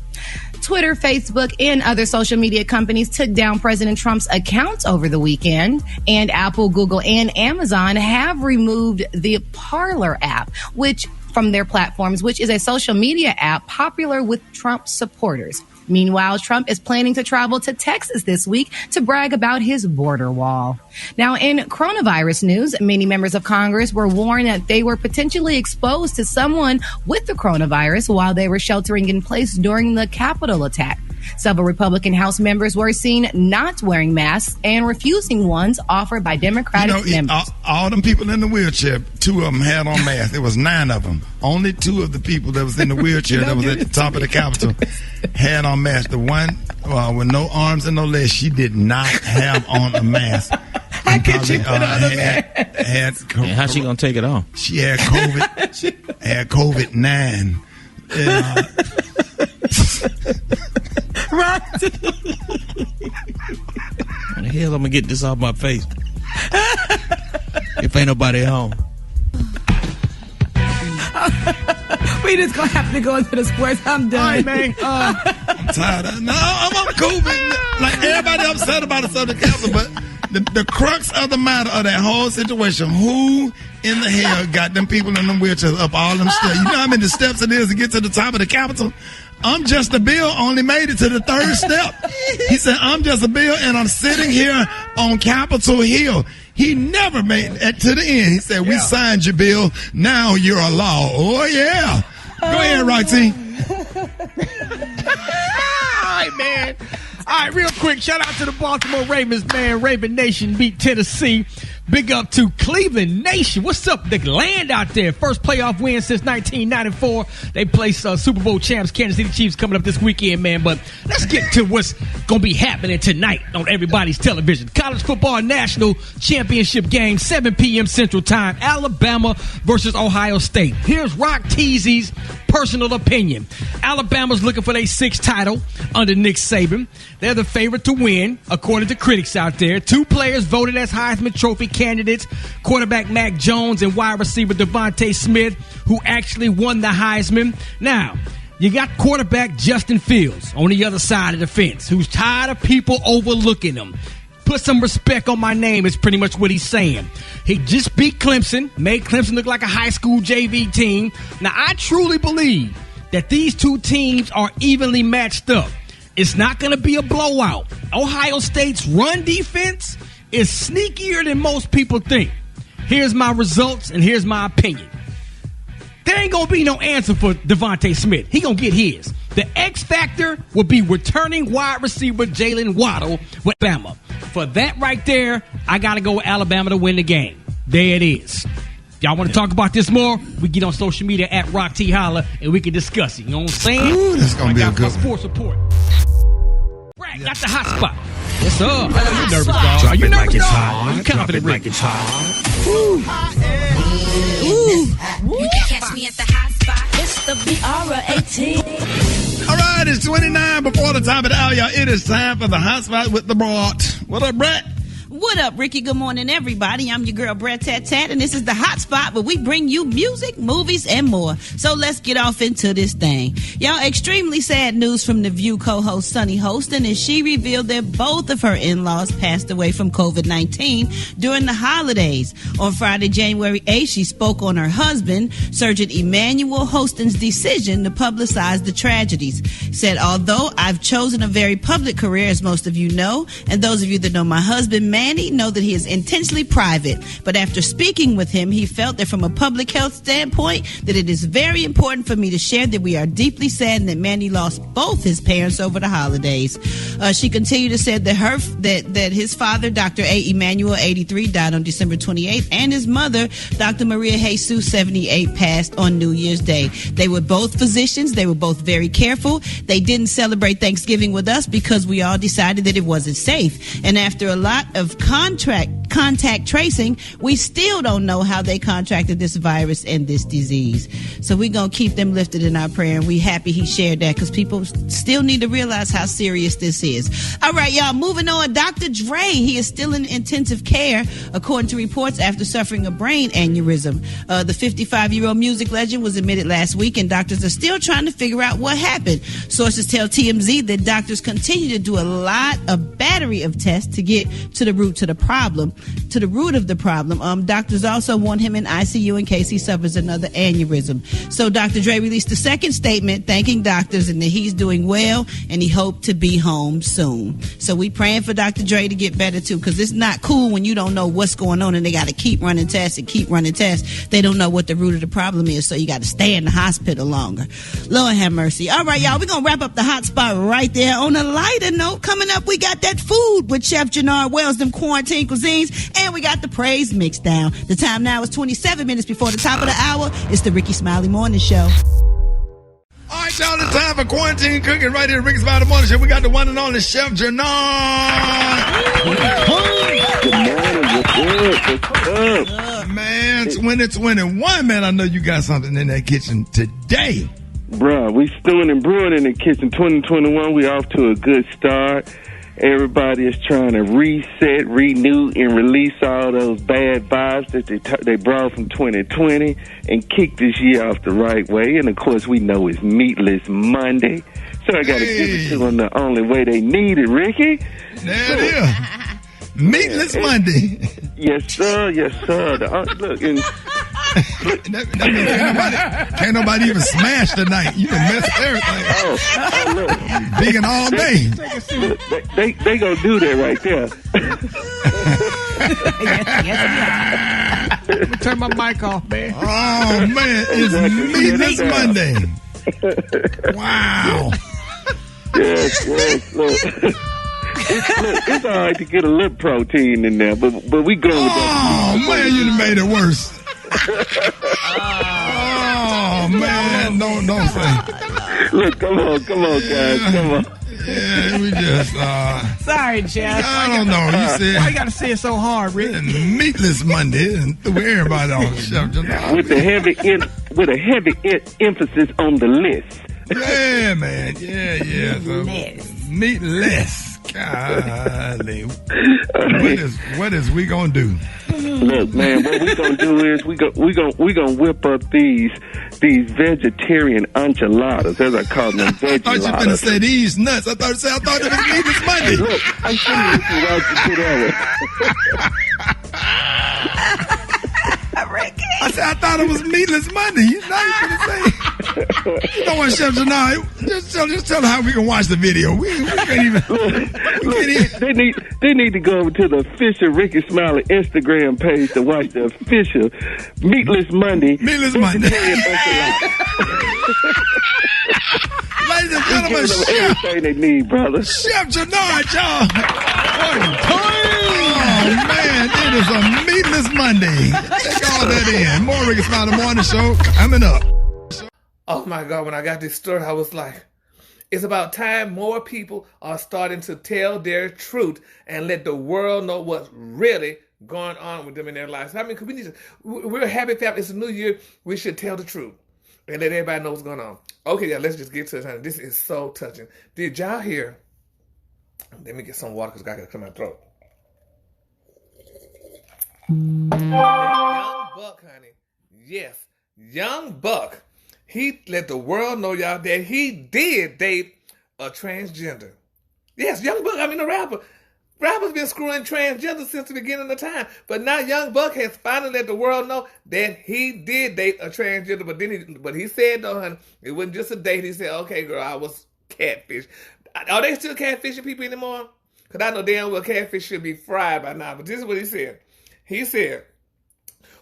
Twitter, Facebook, and other social media companies took down President Trump's accounts over the weekend, and Apple, Google, and Amazon have removed the Parler app, from their platforms, which is a social media app popular with Trump supporters. Meanwhile, Trump is planning to travel to Texas this week to brag about his border wall. Now, in coronavirus news, many members of Congress were warned that they were potentially exposed to someone with the coronavirus while they were sheltering in place during the Capitol attack. Several Republican House members were seen not wearing masks and refusing ones offered by Democratic members. All them people in the wheelchair, 2 of them had on masks. There was 9 of them. Only 2 of the people that was in the wheelchair that was at the top of the Capitol had on masks. The one with no arms and no legs, she did not have on a mask. How could you put on a mask? How's she gonna take it off? She had COVID. Had COVID-9. Right. How the hell I'm gonna get this off my face if ain't nobody home? We just gonna have to go into the sports. I'm done. All right, man. I'm tired of it. No, I'm on COVID. Like everybody upset about the Southern Council, but the crux of the matter of that whole situation, who in the hell got them people in them wheelchairs up all them steps? You know how many steps it is to get to the top of the Capitol? I'm Just a Bill only made it to the 3rd step. He said, I'm Just a Bill, and I'm sitting here on Capitol Hill. He never made it to the end. He said, we signed your bill. Now you're a law. Oh, yeah. Go ahead, Roxy. All right, man. All right, real quick, shout out to the Baltimore Ravens, man. Raven Nation beat Tennessee. Big up to Cleveland Nation. What's up? The land out there. First playoff win since 1994. They play Super Bowl champs Kansas City Chiefs coming up this weekend, man. But let's get to what's going to be happening tonight on everybody's television. College football national championship game, 7 p.m. Central Time. Alabama versus Ohio State. Here's Rock Teasy's personal opinion. Alabama's looking for their 6th title under Nick Saban. They're the favorite to win, according to critics out there. 2 players voted as Heisman Trophy candidates, quarterback Mac Jones and wide receiver Devontae Smith, who actually won the Heisman. Now, you got quarterback Justin Fields on the other side of the fence, who's tired of people overlooking him. Put some respect on my name is pretty much what he's saying. He just beat Clemson, made Clemson look like a high school JV team. Now, I truly believe that these 2 teams are evenly matched up. It's not going to be a blowout. Ohio State's run defense is sneakier than most people think. Here's my results and here's my opinion. There ain't gonna be no answer for Devontae Smith. He gonna get his. The X factor will be returning wide receiver Jalen Waddle with Alabama. For that right there, I gotta go with Alabama to win the game. There it is. Y'all want to talk about this more? We get on social media at Rock T Holla and we can discuss it. You know what I'm saying? Ooh, that's gonna be a good one. Sports report. Brad got the hot spot. What's up? Are you nervous, dog? Are you nervous, dog? Are you confident, Rick? You can catch me at the hot spot. It's the BR18. All right, it's 29 before the top of the hour, y'all. It is time for the hot spot with the Brat. What up, Brett? What up, Ricky? Good morning, everybody. I'm your girl, Brett Tat Tat, and this is the hot spot where we bring you music, movies, and more. So let's get off into this thing. Y'all, extremely sad news from The View co-host Sunny Holston, as she revealed that both of her in-laws passed away from COVID-19 during the holidays. On Friday, January 8th, she spoke on her husband, Surgeon Emmanuel Holston's decision to publicize the tragedies. Said, although I've chosen a very public career, as most of you know, and those of you that know my husband, Manny, know that he is intentionally private, but after speaking with him, he felt that from a public health standpoint, that it is very important for me to share that we are deeply saddened that Manny lost both his parents over the holidays. She continued to say that that his father, Dr. A. Emmanuel, 83, died on December 28th, and his mother, Dr. Maria Jesus, 78, passed on New Year's Day. They were both physicians. They were both very careful. They didn't celebrate Thanksgiving with us because we all decided that it wasn't safe. And after a lot of contact tracing, we still don't know how they contracted this virus and this disease. So we're going to keep them lifted in our prayer, and we happy he shared that because people still need to realize how serious this is. All right, y'all, moving on. Dr. Dre, he is still in intensive care, according to reports, after suffering a brain aneurysm. The 55-year-old music legend was admitted last week, and doctors are still trying to figure out what happened. Sources tell TMZ that doctors continue to do a battery of tests to get to the root of the problem. Doctors also want him in ICU in case he suffers another aneurysm. So Dr. Dre released a second statement thanking doctors and that he's doing well and he hoped to be home soon. So we praying for Dr. Dre to get better too, because it's not cool when you don't know what's going on and they got to keep running tests. They don't know what the root of the problem is, so you got to stay in the hospital longer. Lord have mercy. All right, y'all, we're going to wrap up the hot spot right there. On a lighter note, coming up, we got that food with Chef Jannard Wells, them quarantine cuisines, and we got the praise mix down. The time now is 27 minutes before the top of the hour. It's the Rickey Smiley Morning Show. All right, y'all, it's time for quarantine cooking right here at Rickey Smiley Morning Show. We got the one and only Chef Jannard. Good morning. Man, when it's 21, man, I know you got something in that kitchen today. Bruh, we stewing and brewing in the kitchen. 2021, we off to a good start. Everybody is trying to reset, renew, and release all those bad vibes that they brought from 2020 and kick this year off the right way. And, of course, we know it's Meatless Monday, so I got to give it to them the only way they need it, Ricky. There it is. Meatless Monday. Yes, sir. Yes, sir. Look, and... that means can't nobody even smash tonight. You can mess everything. Oh, look. Vegan all day. Look, they gonna do that right there. Let me turn my mic off, man. Oh, man. It's Meatless Monday. Wow. Yes, look. It's all right to get a little protein in there, but we go with that. Oh, man, you done made it worse. Oh, man, don't say. Look, come on, guys, come on. Yeah, we just, sorry, Chef. I don't know. You said, why you gotta say it so hard, Rick? Meatless Monday, and threw everybody on the shelf. With a heavy emphasis on the list. Yeah, man. Yeah. So, meatless. Golly. What is we gonna do? Look, man, what we gonna do is we gonna whip up these vegetarian enchiladas, as I call them. I thought you were gonna say these nuts. I thought it was Meatless Monday. Look, I'm sending you right to I said I thought it was Meatless Monday. You know you gonna say. You know what, Chef Janai? Just tell her how we can watch the video. We can't even. They need to go over to the official Rickey Smiley Instagram page to watch the official Meatless Monday. Meatless Monday. Ladies and gentlemen, Chef, everything they need, brother. Chef Janai, y'all. Oh man, it is a Meatless Monday. Take all that in. More Rickey Smiley Morning Show coming up. Oh my God, when I got this story, I was like, it's about time more people are starting to tell their truth and let the world know what's really going on with them in their lives. I mean, 'cause we're a happy family. It's a new year. We should tell the truth and let everybody know what's going on. Okay, yeah, let's just get to it. This is so touching. Did y'all hear? Let me get some water because I got to clear my throat. Young Buck, honey. Yes, Young Buck. He let the world know, y'all, that he did date a transgender. Yes, Young Buck, the rapper. Rappers been screwing transgender since the beginning of time. But now Young Buck has finally let the world know that he did date a transgender. But he said, though, honey, it wasn't just a date. He said, okay, girl, I was catfish. Are they still catfishing people anymore? Because I know damn well catfish should be fried by now. But this is what he said. He said,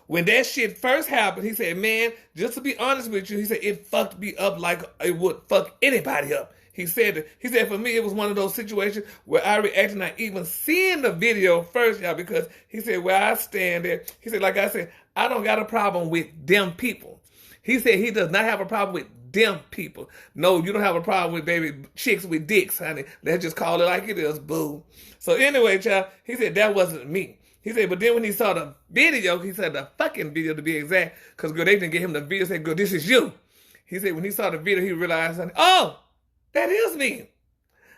when that shit first happened, he said, man, just to be honest with you, he said, it fucked me up like it would fuck anybody up. He said, for me, it was one of those situations where I reacted not even seeing the video first, y'all, because he said, where I stand there, he said, like I said, I don't got a problem with them people. He said he does not have a problem with them people. No, you don't have a problem with baby chicks with dicks, honey. Let's just call it like it is, boo. So anyway, child, he said, that wasn't me. He said, but then when he saw the video, he said the fucking video to be exact, because girl, they didn't get him the video, said, girl, this is you. He said when he saw the video, he realized, honey, oh, that is me.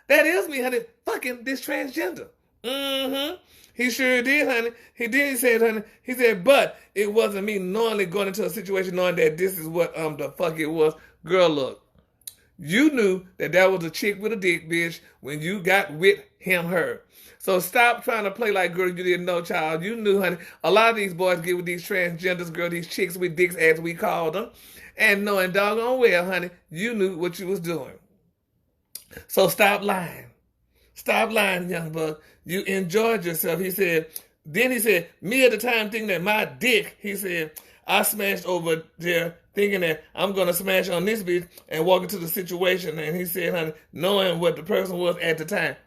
That is me, honey, fucking this transgender. Mm-hmm. He sure did, honey. He did, he said, honey, he said, but it wasn't me knowingly going into a situation knowing that this is what the fuck it was. Girl, look, you knew that was a chick with a dick, bitch, when you got with her. So stop trying to play like, girl, you didn't know, child. You knew, honey. A lot of these boys get with these transgenders, girl, these chicks with dicks, as we call them. And knowing doggone well, honey, you knew what you was doing. So stop lying. Stop lying, Young Buck. You enjoyed yourself. He said, then he said, me at the time thinking that my dick, he said, I smashed over there thinking that I'm going to smash on this bitch and walk into the situation. And he said, honey, knowing what the person was at the time.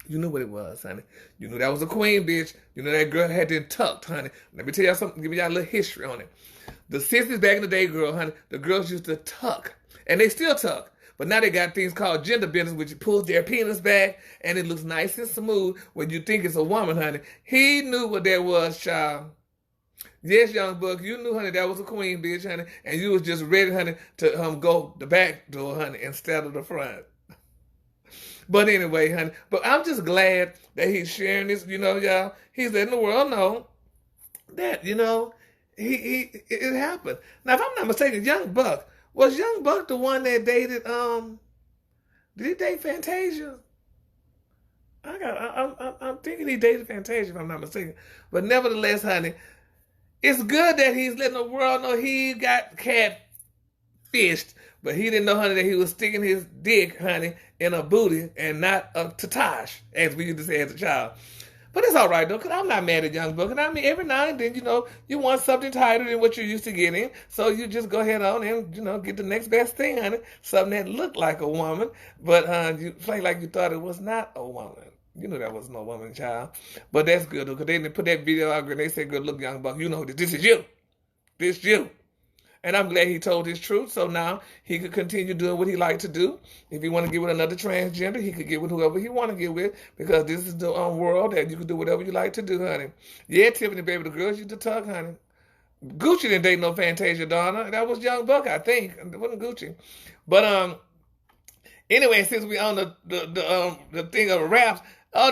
You knew what it was, honey. You knew that was a queen, bitch. You know that girl had been tucked, honey. Let me tell y'all something. Give y'all a little history on it. The 60s back in the day, girl, honey, the girls used to tuck. And they still tuck. But now they got things called gender benders, which pulls their penis back and it looks nice and smooth when you think it's a woman, honey. He knew what that was, child. Yes, Young Buck, you knew, honey, that was a queen, bitch, honey. And you was just ready, honey, to go the back door, honey, instead of the front. But anyway, honey, but I'm just glad that he's sharing this, you know, y'all. He's letting the world know that, you know, it happened. Now, if I'm not mistaken, Young Buck, was Young Buck the one that dated, did he date Fantasia? I'm thinking he dated Fantasia, if I'm not mistaken. But nevertheless, honey, it's good that he's letting the world know he got catfished. But he didn't know, honey, that he was sticking his dick, honey, in a booty and not a tatash, as we used to say as a child. But it's all right, though, because I'm not mad at Young Buck. And I mean, every now and then, you know, you want something tighter than what you're used to getting. So you just go ahead on and, you know, get the next best thing, honey. Something that looked like a woman, but you play like you thought it was not a woman. You know that was no woman, child. But that's good, though, because they didn't put that video out, and they said, good, look, Young Buck, you know this is you. This is you. And I'm glad he told his truth, so now he could continue doing what he liked to do. If he want to get with another transgender, he could get with whoever he want to get with, because this is the world that you can do whatever you like to do, honey. Yeah, Tiffany, baby, the girls used to talk, honey. Gucci didn't date no Fantasia, Donna. That was Young Buck, I think. It wasn't Gucci. But anyway, since we on the thing of raps,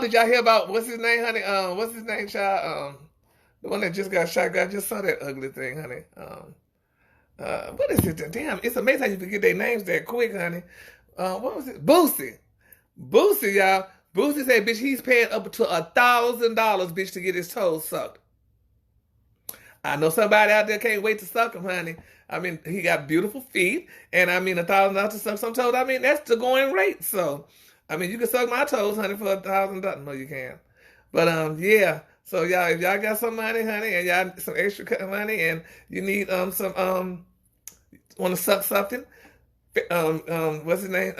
did y'all hear about, what's his name, honey? What's his name, child? The one that just got shot. I just saw that ugly thing, honey. What is it? Damn, it's amazing how you forget their names that quick, honey. What was it? Boosie, y'all. Boosie said, bitch, he's paying up to $1,000, bitch, to get his toes sucked. I know somebody out there can't wait to suck him, honey. I mean, he got beautiful feet, and I mean, $1,000 to suck some toes. I mean, that's the going rate. So, I mean, you can suck my toes, honey, for $1,000. No, you can't. But yeah. So y'all, if y'all got some money, honey, and y'all some extra money, and you need some want to suck something, what's his name?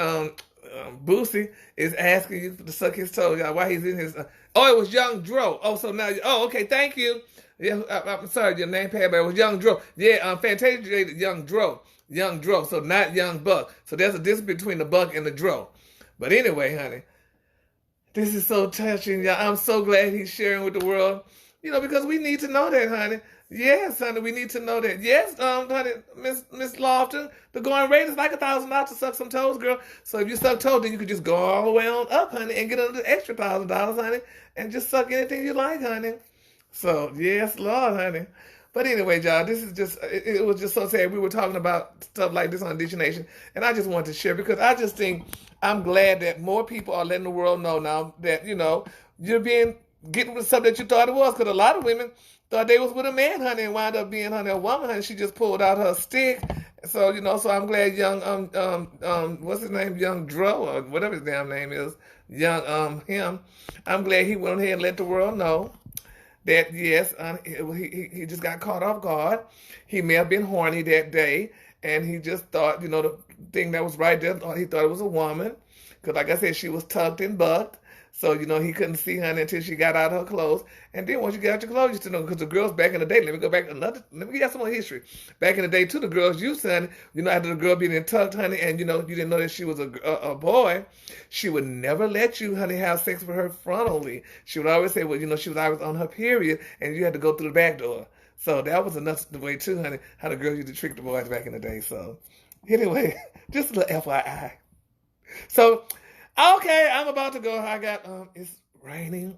Boosie is asking you to suck his toes, y'all. While he's in his, it was Young Dro. Oh, so now, okay, thank you. Yeah, I'm sorry, your name pad, but it was Young Dro. Yeah, Fantasia Young Dro. Young Dro, so not Young Buck. So there's a difference between the Buck and the Dro. But anyway, honey, this is so touching, y'all. I'm so glad he's sharing with the world, because we need to know that, honey. Yes, honey, we need to know that. Yes, honey, Miss Lofton, the going rate is like $1,000 to suck some toes, girl. So if you suck toes, then you could just go all the way on up, honey, and get another extra $1,000, honey, and just suck anything you like, honey. So, yes, Lord, honey. But anyway, y'all, this is just, it was just so sad. We were talking about stuff like this on Dish Nation, and I just wanted to share because I just think I'm glad that more people are letting the world know now that, you're getting with stuff that you thought it was, because a lot of women thought they was with a man, honey, and wound up being, honey, a woman, honey. She just pulled out her stick. So, so I'm glad young, what's his name? Young Dro, or whatever his damn name is, young, him. I'm glad he went ahead and let the world know that, yes, he just got caught off guard. He may have been horny that day, and he just thought, the thing that was right there, he thought it was a woman. Because, like I said, she was tucked and bucked. So, he couldn't see her until she got out of her clothes. And then once you get out your clothes, you used to know, because the girls back in the day, let me give you some more history. Back in the day, too, the girls used to, honey, after the girl being tucked, honey, and, you didn't know that she was a boy, she would never let you, honey, have sex with her frontally. She would always say, well, she was always on her period, and you had to go through the back door. So that was another way, too, honey, how the girls used to trick the boys back in the day. So, anyway, just a little FYI. So, okay, I'm about to go. I got, it's raining,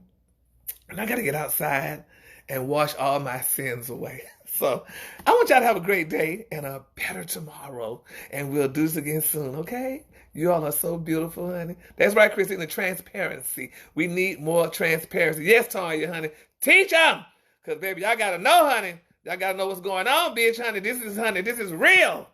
and I got to get outside and wash all my sins away. So I want y'all to have a great day and a better tomorrow, and we'll do this again soon, okay? You all are so beautiful, honey. That's right, Christina, transparency. We need more transparency. Yes, Tanya, honey. Teach them, because, baby, y'all got to know, honey. Y'all got to know what's going on, bitch, honey. This is real.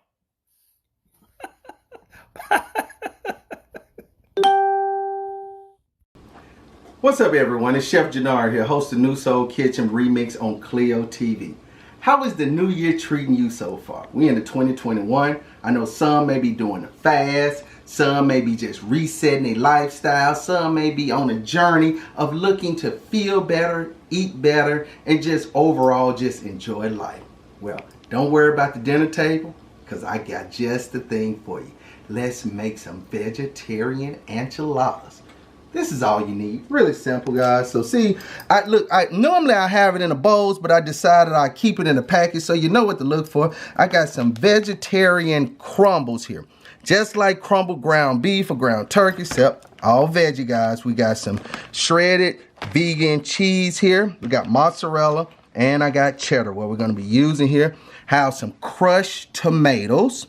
What's up, everyone? It's Chef Jannard here, host of New Soul Kitchen Remix on Clio TV. How is the new year treating you so far? We into 2021. I know some may be doing a fast, some may be just resetting their lifestyle, some may be on a journey of looking to feel better, eat better, and just overall just enjoy life. Well, don't worry about the dinner table, because I got just the thing for you. Let's make some vegetarian enchiladas. This is all you need. Really simple, guys. So see, normally I have it in the bowls, but I decided I'd keep it in a package so you know what to look for. I got some vegetarian crumbles here. Just like crumbled ground beef or ground turkey, except all veggie, guys. We got some shredded vegan cheese here. We got mozzarella, and I got cheddar. What we're going to be using here. Have some crushed tomatoes.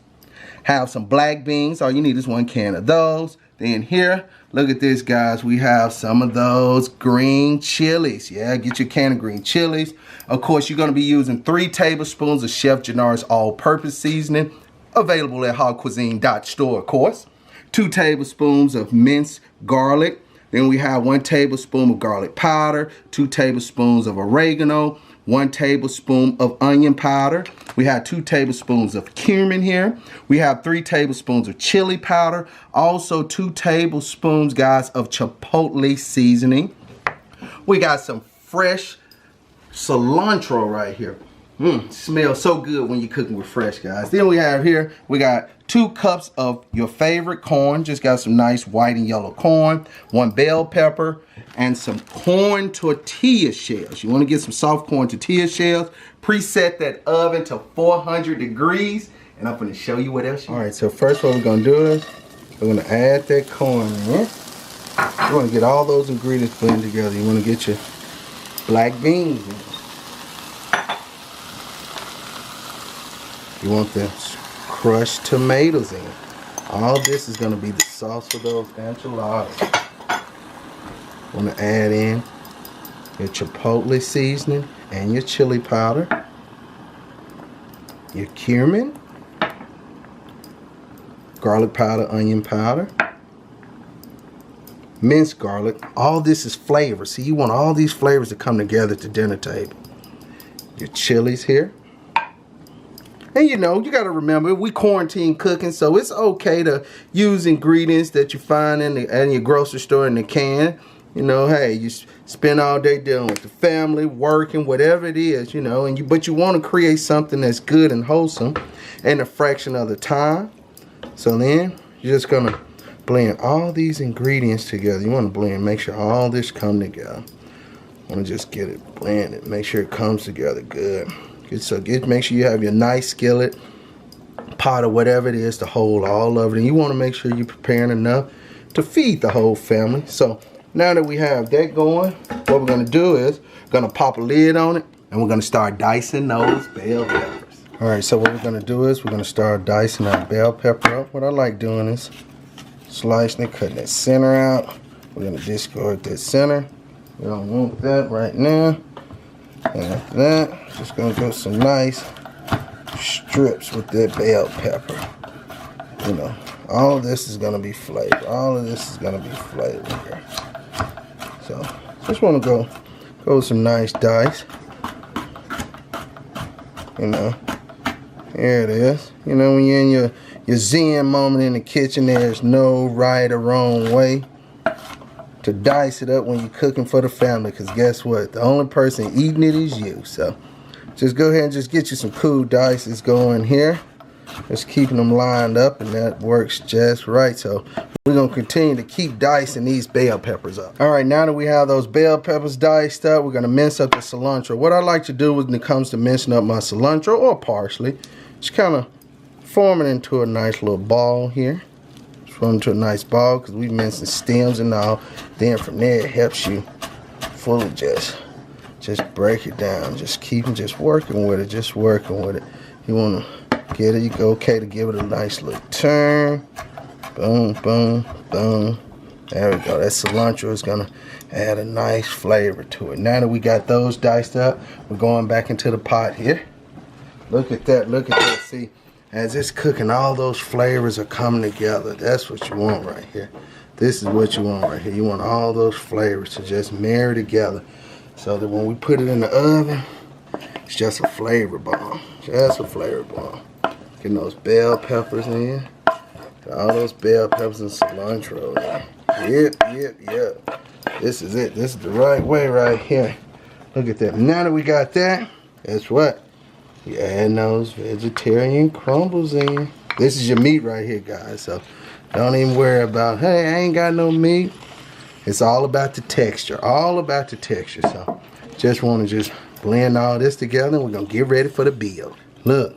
Have some black beans. All you need is 1 can of those. Then here, look at this, guys. We have some of those green chilies. Yeah, get your can of green chilies. Of course, you're going to be using 3 tablespoons of Chef Jannard's all-purpose seasoning, available at hogcuisine.store, of course. 2 tablespoons of minced garlic. Then we have 1 tablespoon of garlic powder, 2 tablespoons of oregano, 1 tablespoon of onion powder. We have 2 tablespoons of cumin here. We have 3 tablespoons of chili powder. Also 2 tablespoons, guys, of chipotle seasoning. We got some fresh cilantro right here. Smells so good when you're cooking with fresh, guys. Then we have here, we got 2 cups of your favorite corn. Just got some nice white and yellow corn. 1 bell pepper and some corn tortilla shells. You want to get some soft corn tortilla shells. Preset that oven to 400 degrees. And I'm going to show you what else. All right, so first what we're going to do is we're going to add that corn in. You want to get all those ingredients blended together. You want to get your black beans in. You want the crushed tomatoes in. All this is going to be the sauce for those enchiladas. Want to add in your chipotle seasoning and your chili powder. your cumin, garlic powder, onion powder, minced garlic. All this is flavor. See, you want all these flavors to come together at the dinner table. Your chilies here. And you know, you got to remember, we quarantine cooking, so it's okay to use ingredients that you find in your grocery store in the can. You know, hey, you spend all day dealing with the family, working, whatever it is, you know, but you want to create something that's good and wholesome in a fraction of the time. So then you're just going to blend all these ingredients together. You want to blend, make sure all this come together. I want to just get it blended, make sure it comes together good. So make sure you have your nice skillet, pot, or whatever it is to hold all of it. And you want to make sure you're preparing enough to feed the whole family. So now that we have that going, what we're going to do is going to pop a lid on it, and we're going to start dicing those bell peppers. All right, so what we're going to do is we're going to start dicing our bell pepper up. What I like doing is slicing it, cutting that center out. We're going to discard that center. We don't want that right now. And after that, just going to go some nice strips with that bell pepper. You know, all of this is going to be flavor. All of this is going to be flavor here. So, just want to go with some nice dice. You know, here it is. You know, when you're in your zen moment in the kitchen, there's no right or wrong way to dice it up when you're cooking for the family, because guess what? The only person eating it is you. So just go ahead and just get you some cool dices going here. Just keeping them lined up, and that works just right. So we're going to continue to keep dicing these bell peppers up. All right, now that we have those bell peppers diced up, we're going to mince up the cilantro. What I like to do when it comes to mincing up my cilantro or parsley, just kind of form it into a nice little ball here. Form into a nice ball, because we mincing stems and all. Then from there, it helps you fully just break it down. Just working with it, just working with it. You want to get it, you go okay to give it a nice little turn. Boom, boom, boom. There we go. That cilantro is going to add a nice flavor to it. Now that we got those diced up, we're going back into the pot here. Look at that, look at that. See, as it's cooking, all those flavors are coming together. That's what you want right here. This is what you want right here. You want all those flavors to just marry together, so that when we put it in the oven, it's just a flavor bomb. Just a flavor bomb. Getting those bell peppers in. All those bell peppers and cilantro in. Yep. This is it. This is the right way right here. Look at that. Now that we got that, guess what? You add those vegetarian crumbles in. This is your meat right here, guys. So don't even worry about, hey, I ain't got no meat. It's all about the texture. All about the texture. So just want to just blend all this together, and we're going to get ready for the build. Look,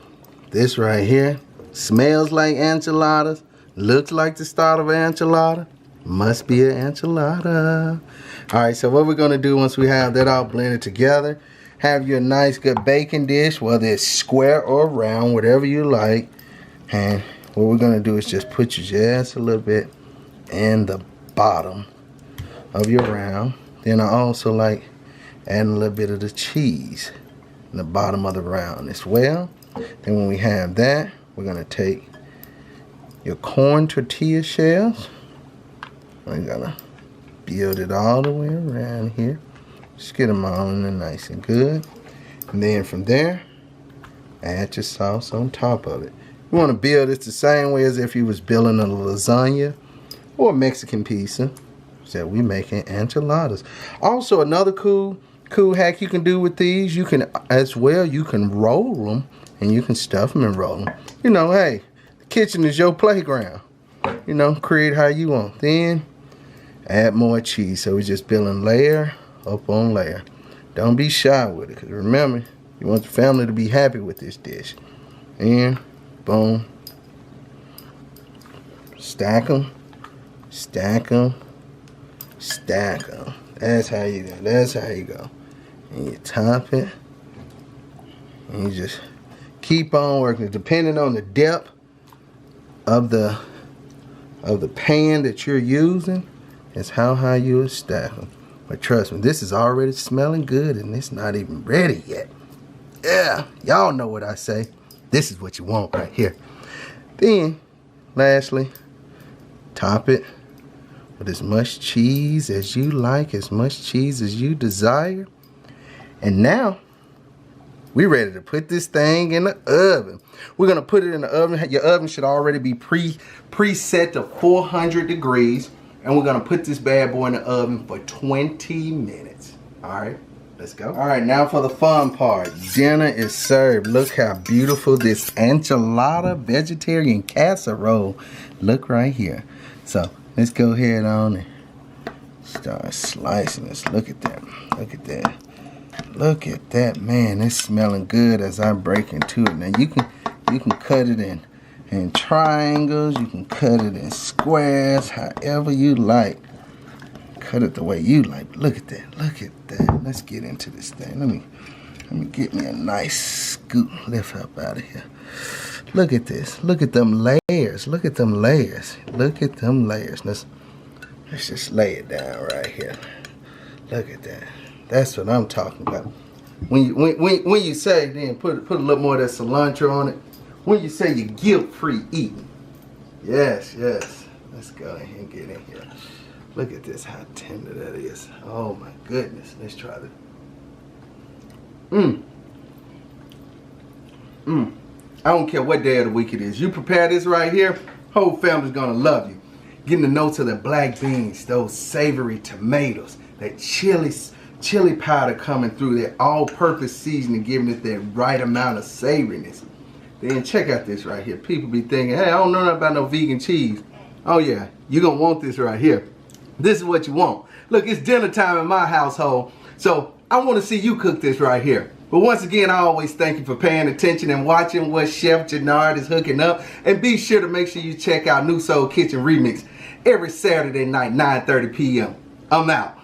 this right here smells like enchiladas. Looks like the start of an enchilada. Must be an enchilada. All right, so what we're going to do once we have that all blended together, have your nice good baking dish, whether it's square or round, whatever you like. And what we're going to do is just put you just a little bit in the bottom of your round. Then I also like adding a little bit of the cheese in the bottom of the round as well. Then when we have that, we're going to take your corn tortilla shells. We're going to build it all the way around here. Just get them all in there nice and good. And then from there, add your sauce on top of it. You want to build it the same way as if you was building a lasagna or a Mexican pizza. So we making enchiladas. Also, another cool hack you can do with these, you can roll them, and you can stuff them and roll them. You know, hey, the kitchen is your playground. You know, create how you want. Then add more cheese. So we're just building layer up on layer. Don't be shy with it, because remember, you want the family to be happy with this dish. And boom, stack them, stack them, stack them. That's how you go. That's how you go. And you top it, and you just keep on working. Depending on the depth of the pan that you're using, is how high you will stack them. But trust me, this is already smelling good, and it's not even ready yet. Yeah, y'all know what I say. This is what you want right here. Then, lastly, top it with as much cheese as you like, as much cheese as you desire. And now, we're ready to put this thing in the oven. We're gonna put it in the oven. Your oven should already be preset to 400 degrees. And we're gonna put this bad boy in the oven for 20 minutes. All right, let's go. All right, now for the fun part. Dinner is served. Look how beautiful this enchilada vegetarian casserole look right here. So let's go ahead on and start slicing this. Look at that, look at that. Look at that, man, it's smelling good as I break into it. Now you can cut it in triangles, you can cut it in squares, however you like. Cut it the way you like. Look at that, look at that. Let's get into this thing. Let me get me a nice scoop, lift up out of here. Look at this, look at them layers, look at them layers, look at them layers. Let's just lay it down right here. Look at that. That's what I'm talking about. When you say, then put a little more of that cilantro on it. When you say you're guilt-free eating. Yes, yes. Let's go ahead and get in here. Look at this, how tender that is. Oh my goodness. Let's try this. I don't care what day of the week it is. You prepare this right here, whole family's gonna love you. Getting the notes of the black beans, those savory tomatoes, that chili powder coming through, that all-purpose seasoning, giving it that right amount of savoriness. Then check out this right here. People be thinking, hey, I don't know nothing about no vegan cheese. Oh yeah, you're gonna want this right here. This is what you want. Look, it's dinner time in my household, so I wanna see you cook this right here. But once again, I always thank you for paying attention and watching what Chef Jannard is hooking up. And be sure to make sure you check out New Soul Kitchen Remix every Saturday night, 9:30 p.m. I'm out.